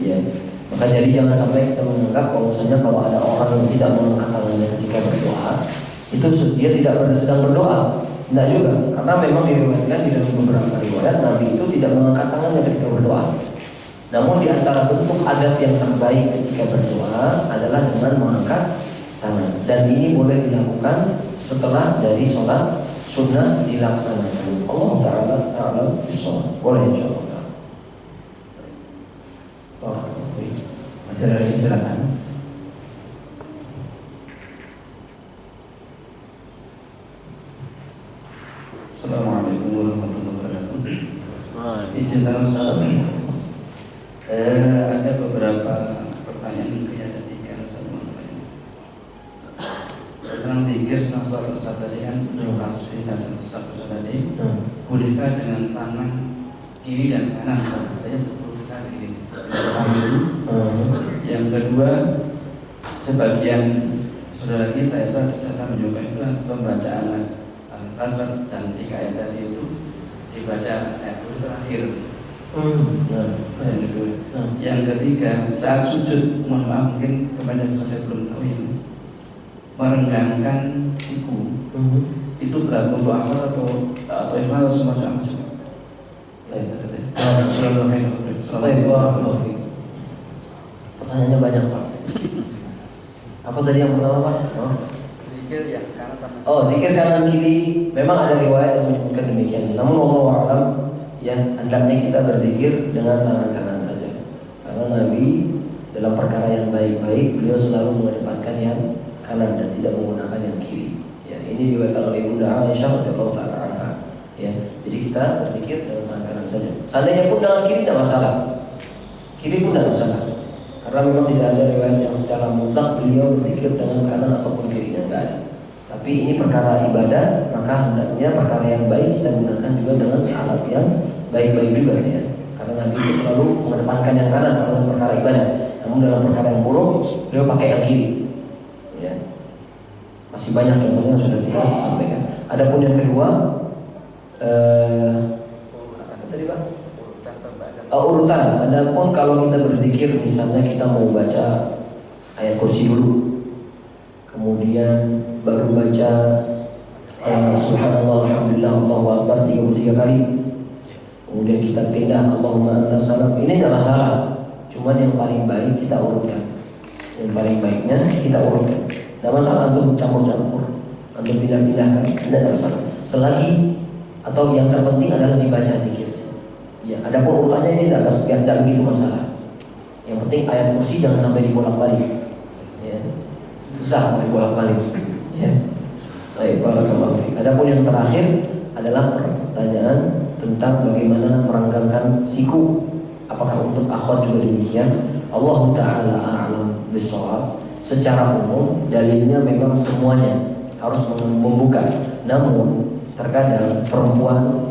Ya. Maka jadi jangan sampai kita menganggap bahwasanya kalau ada orang yang tidak mengangkat tangannya ketika berdoa, itu dia tidak sedang berdoa. Tidak juga, karena memang diriwayatkan di dalam beberapa riwayat Nabi itu tidak mengangkat tangannya ketika berdoa. Namun di antara bentuk adab yang terbaik ketika berdoa adalah dengan mengangkat tangan. Dan ini boleh dilakukan setelah dari sholat sunnah dilaksanakan. Allah Ta'ala a'lam bishawab. Boleh insyaallah. Masih ada lagi, silakan. Assalamualaikum warahmatullahi wabarakatuh. Izin Ustaz. Ada beberapa pertanyaan mungkin ada 3 atau 4. Tentang zikir setelah Ustaz tadi kan pasti dasar Ustaz tadi. Bolehkah dengan tangan kiri dan kanan? Katanya 10 besar ini. Yang kedua, sebagian saudara kita itu sedang mencoba itu pembacaan Al-Qasas dan 3 ayat tadi itu dibaca ayat terakhir. Yang ketiga, saat sujud, mohon maaf mungkin kepada saya belum tahu ini, merenggangkan siku itu berat untuk akal atau ikhlas semacam apa? Baik, barakallahu fiik. Pertanyaannya banyak, Pak. Apa tadi yang pertama, Pak? Zikir ya kanan sama. Oh, zikir kanan kiri memang ada riwayat yang menyebutkan demikian. Namun wallahu a'lam, ya hendaknya kita berzikir dengan tangan kanan saja. Karena Nabi dalam perkara yang baik-baik beliau selalu mengedepankan yang kanan dan tidak menggunakan yang kiri. Ya, ini diriwayatkan oleh Ibunda Aisyah radhiyallahu taala anha. Ya, jadi kita berzikir dengan tangan kanan saja. Seandainya pun dengan kiri tidak masalah. Kiri pun tidak masalah. Karena memang tidak ada riwayat yang secara mutlak beliau berzikir dengan kanan ataupun kirinya, enggak ada. Tapi ini perkara ibadah, maka hendaknya perkara yang baik kita gunakan juga dengan alat yang baik-baik juga ya. Karena Nabi itu selalu mengedepankan yang kanan kalau dalam perkara ibadah. Namun dalam perkara yang buruk, beliau pakai yang kiri. Ya. Masih banyak contohnya yang sudah kita sampaikan. Adapun yang kedua, apa tadi Pak? Urutan. Adapun kalau kita berzikir, misalnya kita mau baca ayat kursi dulu, kemudian baru baca subhanallah, alhamdulillah, Allahu akbar 33 kali, kemudian kita pindah Allahumma antas salam, ini tidak masalah. Cuman yang paling baik kita urutkan. Yang paling baiknya kita urutkan. Tidak masalah untuk campur-campur, untuk pindah-pindahkan, tidak masalah. Selagi atau yang terpenting adalah dibaca zikirnya. Ya, adapun urutannya ini tidak begitu masalah. Yang penting ayat kursi jangan sampai dibolak-balik. Ya, susah dibolak-balik. Ya. Baik, barakallahu fiik. Adapun yang terakhir adalah pertanyaan tentang bagaimana merenggangkan siku. Apakah untuk akhwat juga demikian? Allah Ta'ala a'lam bishawab. Secara umum dalilnya memang semuanya harus membuka. Namun terkadang perempuan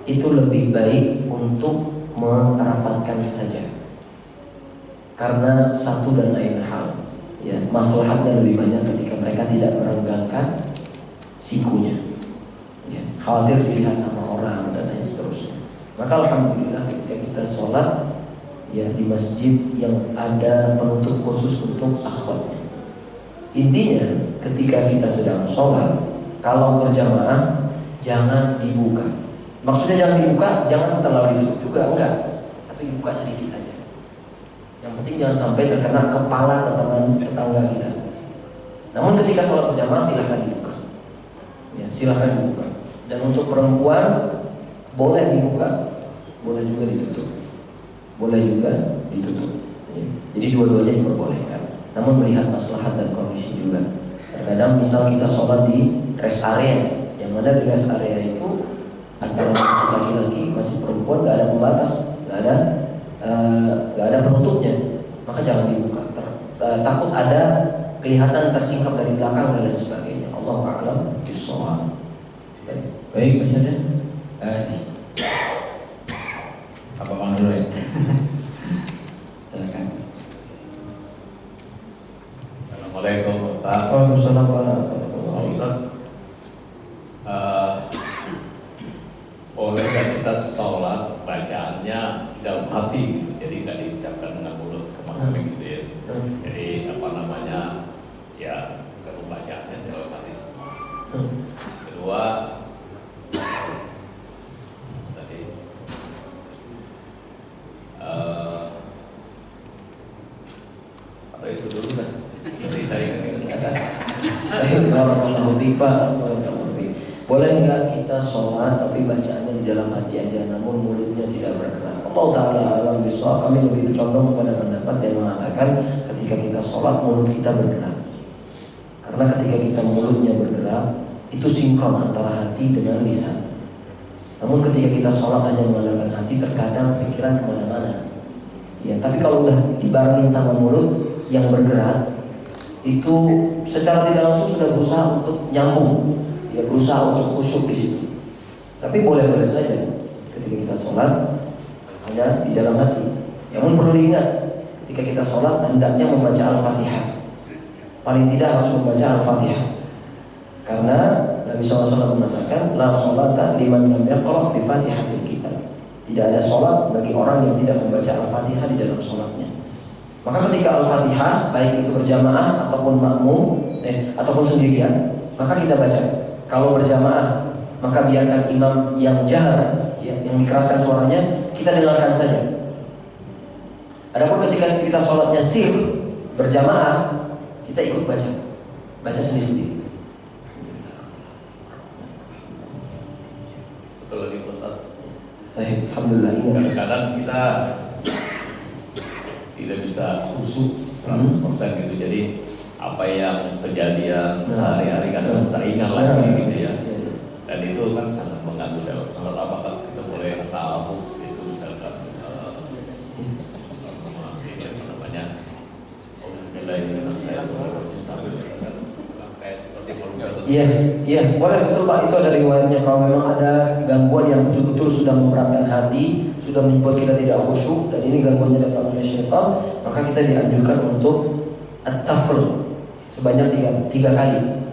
itu lebih baik untuk merapatkan saja. Karena satu dan lain hal, ya, maslahatnya lebih banyak ketika mereka tidak merenggangkan sikunya. Ya, khawatir dilihat sama orang dan lain seterusnya. Maka alhamdulillah ketika kita sholat ya di masjid yang ada penutup khusus untuk akhwatnya. Intinya ketika kita sedang sholat, kalau berjamaah jangan dibuka. Maksudnya jangan dibuka, jangan terlalu ditutup juga, enggak. Tapi dibuka sedikit aja. Yang penting jangan sampai terkena kepala tetangga kita. Namun ketika sholat berjamaah silahkan dibuka. Ya, silahkan dibuka. Dan untuk perempuan boleh dibuka, boleh juga ditutup. Boleh juga ditutup. Ya. Jadi dua-duanya diperbolehkan. Namun melihat maslahat dan kondisi juga. Terkadang misal kita sholat di rest area, yang mana di rest area itu antara masjid laki-laki, masjid perempuan nggak ada pembatas, nggak ada penutupnya, maka jangan dibuka. Takut ada kelihatan tersingkap dari belakang dan lain sebagainya. Allahu a'lam bishawab. Baik, Ustaz. Apa Bang dulu ya? Silakan. Assalamualaikum Ustaz. Waalaikumsalam warahmatullahi Ustaz, bolehkah kita sholat bacaannya dalam hati gitu? Jadi nggak diucapkan dengan mulut kemana gitu ya. Jadi apa namanya ya kalau bacaannya dalam hati semua. Kedua tadi apa itu dulu kan? Jadi saya Barakallahu fiik, Pak. Boleh nggak kita sholat tapi bacaannya di dalam hati aja, namun mulutnya tidak bergerak? Allah Ta'ala alam bishawab. Kami lebih condong kepada pendapat yang mengatakan ketika kita sholat mulut kita bergerak. Karena ketika kita mulutnya bergerak itu sinkron antara hati dengan lisan. Namun ketika kita sholat hanya mengandalkan hati, terkadang pikiran kemana-mana. Ya, tapi kalau udah dibarengin sama mulut yang bergerak, itu secara tidak langsung sudah berusaha untuk nyambung, ya, berusaha untuk khusyuk di situ. Tapi boleh-boleh saja ketika kita sholat hanya di dalam hati. Namun perlu diingat, ketika kita sholat hendaknya membaca Al-Fatihah. Paling tidak harus membaca Al-Fatihah. Karena Nabi SAW mengatakan, la sholata liman lam yaqra bi Fatihatil Kitab. Tidak ada sholat bagi orang yang tidak membaca Al-Fatihah di dalam sholatnya. Maka ketika Al-Fatihah, baik itu berjamaah ataupun makmum, ataupun sendirian, maka kita baca. Kalau berjamaah, maka biarkan imam yang jahar, ya, yang dikeraskan suaranya, kita dengarkan saja. Adapun ketika kita sholatnya sir berjamaah, kita ikut baca sendiri-sendiri. Satu lagi Ustaz. Alhamdulillah. Kadang-kadang kita tidak bisa khusyuk 100% gitu. Jadi apa yang kejadian sehari-hari kadang tak ingat lagi gitu ya. Dan itu kan sangat mengganggu dalam sholat. Apakah kita boleh tahu itu misalkan ini namanya Iya, boleh, betul Pak, itu ada riwayatnya. Kalau memang ada gangguan yang betul-betul sudah memberatkan hati, sudah membuat kita tidak khusyuk, dan ini gangguannya datang oleh syaitan, maka kita dianjurkan untuk at-tafl sebanyak tiga kali,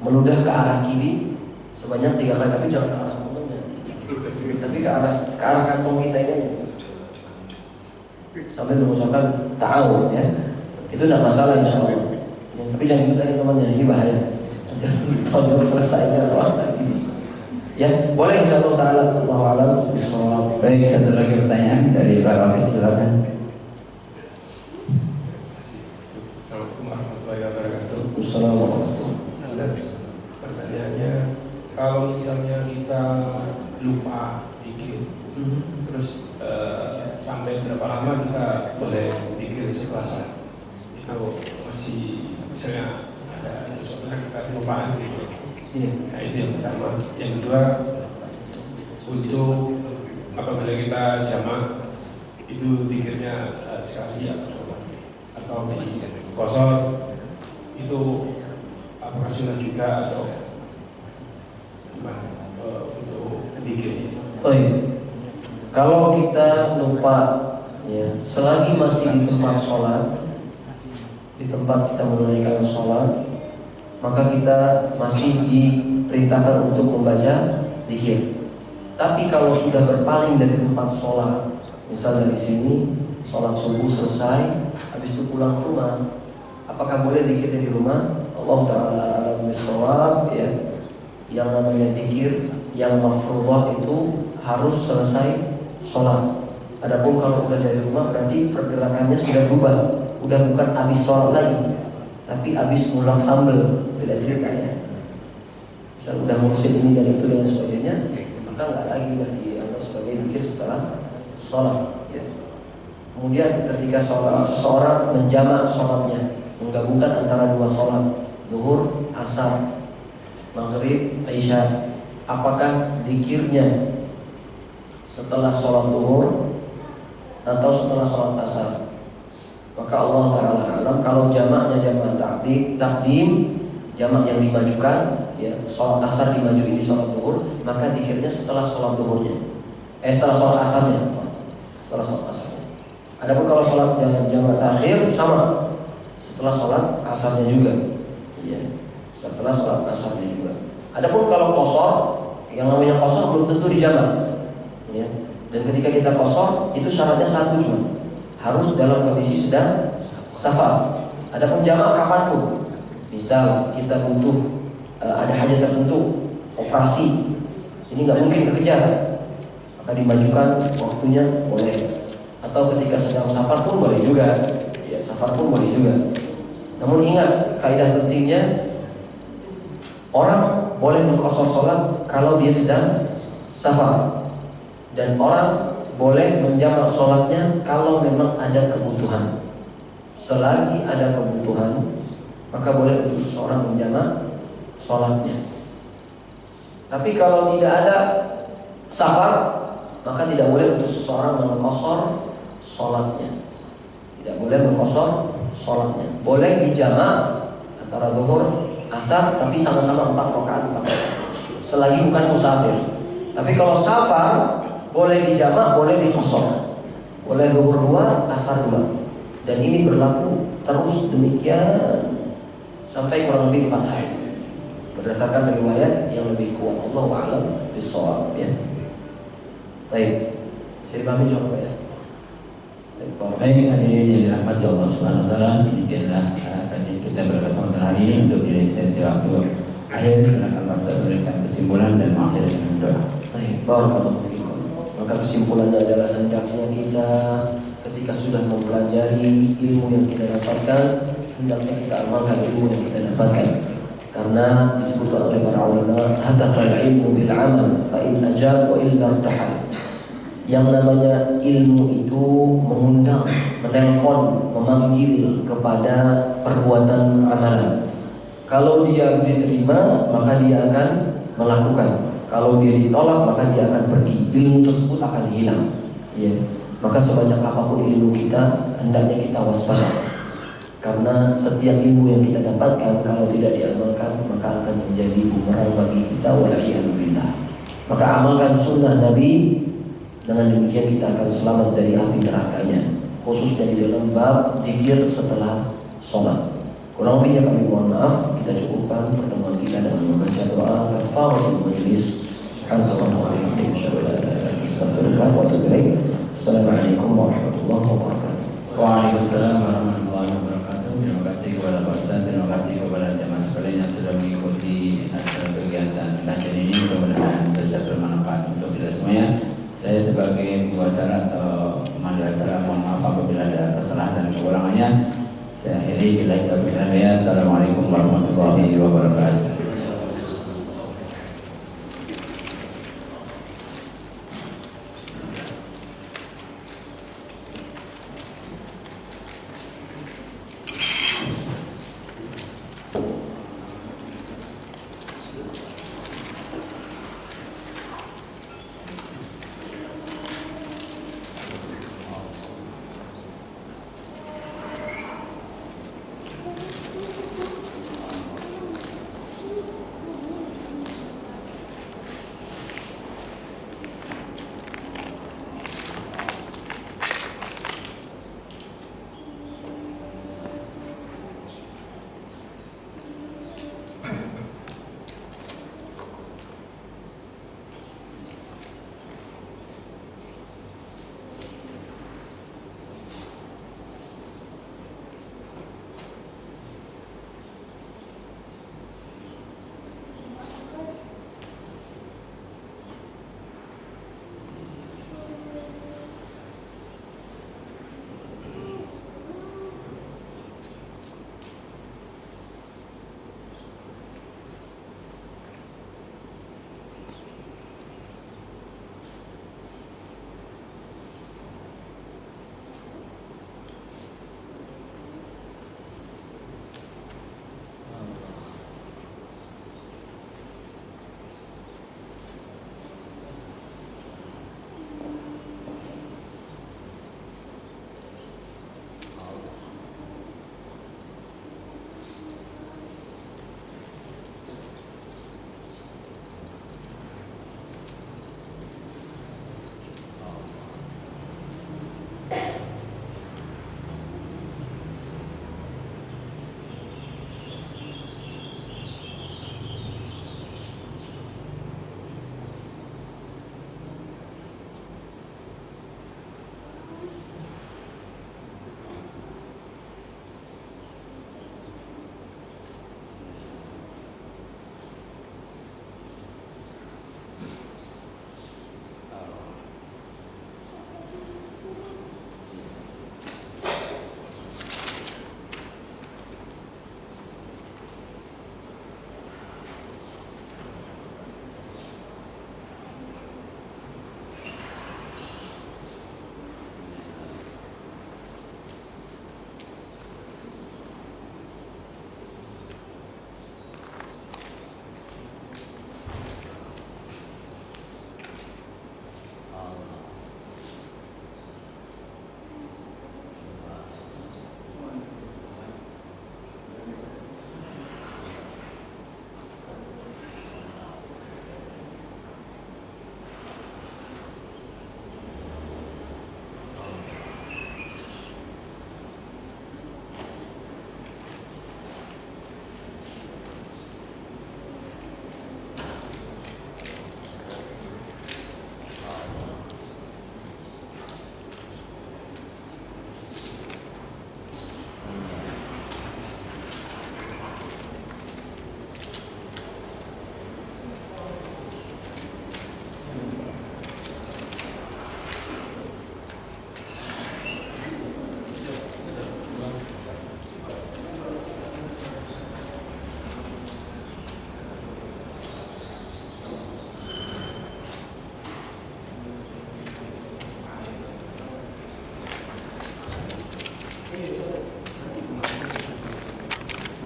meludah ke arah kiri sebanyak 3 kali, tapi jangan ke arah punggungnya, tapi ke arah kantong kita ini, sambil mengucapkan ta'awun ya. Itu tidak masalah insya Allah. Tapi jangan dari temannya, ini bahaya. Kalau selesainya sholat lagi. Ya, boleh insya Allah ta'ala. Allahu a'lam bishawab. Baik, satu lagi pertanyaan dari Pak Rafiq, silakan. Assalamualaikum warahmatullahi wabarakatuh. Assalamualaikum. Pertanyaannya, kalau misalnya kita lupa dikit, terus sampai berapa lama kita boleh dikir istighfar? Itu masih misalnya ada sesuatu yang kita kelupaan gitu. Nah itu yang pertama. Yang kedua, untuk apabila kita jamak itu dikirnya sekali atau di kosor, itu apakah sunnah juga atau gimana untuk dikirnya? Kalau kita lupa ya, selagi masih di tempat sholat, di tempat kita menunaikan sholat, maka kita masih diperintahkan untuk membaca zikir. Tapi kalau sudah berpaling dari tempat sholat, misal dari sini sholat subuh selesai, habis itu pulang ke rumah, apakah boleh zikir dari rumah? Allah Ta'ala alam bishawab ya. Yang namanya zikir yang mafruḍah itu harus selesai sholat. Adapun kalau udah dari rumah berarti pergerakannya sudah berubah. Udah bukan habis sholat lagi, tapi habis ngulang sambel, beda cerita ya. Misal udah ngurusin ini dan itu dan sebagainya, maka nggak lagi dianggap sebagai zikir setelah sholat. Ya. Kemudian ketika seseorang menjamak sholatnya, menggabungkan antara dua sholat, zuhur, asar, maghrib, isya, apakah zikirnya setelah sholat zuhur atau setelah sholat asar? Maka Allah Ta'ala alam, kalau jamaknya jamak takdim, jamak yang dimajukan, ya, sholat asar dimajuin di sholat zuhur, maka zikirnya setelah sholat zuhurnya, setelah sholat asarnya, setelah sholat asarnya. Adapun kalau sholat jamak akhir sama, setelah sholat asarnya juga, ya, setelah sholat asarnya juga. Adapun kalau qashar, yang namanya qashar belum tentu dijamak, ya. Dan ketika kita qashar itu syaratnya satu cuma, harus dalam kondisi sedang safar. Adapun jamak kapanpun, misal kita butuh ada hajat tertentu, operasi, ini nggak mungkin kekejar, maka dimajukan waktunya boleh. Atau ketika sedang safar pun boleh juga, ya, safar pun boleh juga. Namun ingat kaidah pentingnya, orang boleh mengqashar sholat kalau dia sedang safar, dan orang boleh menjamak sholatnya kalau memang ada kebutuhan. Selagi ada kebutuhan, maka boleh untuk seseorang menjamak sholatnya. Tapi kalau tidak ada safar, maka tidak boleh untuk seseorang mengqashar sholatnya. Tidak boleh mengqashar sholatnya. Boleh dijamak antara zuhur, asar, tapi sama-sama 4 rakaat, selagi bukan musafir. Tapi kalau safar, boleh dijamak, boleh diqashar. Boleh zuhur 2, asar 2. Dan ini berlaku terus demikian sampai kurang lebih 4 hari. Berdasarkan riwayat yang lebih kuat. Allahu a'lam bishawab ya. Baik. Saya dipahami coba ya. Baik, hadirin yang dirahmati Allah Subhanahu wa taala, demikianlah kajian kita pada kesempatan hari ini. Untuk di sesi waktu akhir, silakan Pak Ustaz memberikan kesimpulan dan mengakhiri dengan doa. Baik, barakallahu fiikum. Maka kesimpulannya adalah hendaknya kita ketika sudah mempelajari ilmu yang kita dapatkan, hendaknya kita amalkan ilmu yang kita dapatkan. Karena disebutkan oleh para ulama, hadaqal ilmu bil amal, fa in ajab wa illa irtahal. Yang namanya ilmu itu mengundang, menelpon, memanggil kepada perbuatan amalan. Kalau dia diterima, maka dia akan melakukan. Kalau dia ditolak, maka dia akan pergi. Ilmu tersebut akan hilang. Ya. Maka sebanyak apapun ilmu kita, hendaknya kita waspada. Karena setiap ilmu yang kita dapatkan, kalau tidak diamalkan, maka akan menjadi bumerang bagi kita. Wal'iyadzubillah. Maka amalkan sunnah Nabi. Dengan demikian kita akan selamat dari api nerakanya. Khususnya di dalam bab zikir setelah sholat. Kurang lebihnya kami mohon maaf. Kita cukupkan pertemuan kita dengan membaca doa kafaratul majlis. Subhanallah wa bihamdihi asyhadu an la ilaha illa anta astaghfiruka wa atubu ilaik. Assalamualaikum warahmatullahi wabarakatuh. Waalaikumsalam warahmatullahi wabarakatuh. Terima kasih kepada Pak Ustaz, terima kasih kepada jamaah sekalian yang sudah mengikuti acara kegiatan kajian ini. Mudah-mudahan bisa bermanfaat untuk kita semuanya. Saya sebagai pembicara atau pemandu acara mohon maaf apabila ada kesalahan dan kekurangannya. Saya akhiri bila itu. Assalamualaikum warahmatullahi wabarakatuh.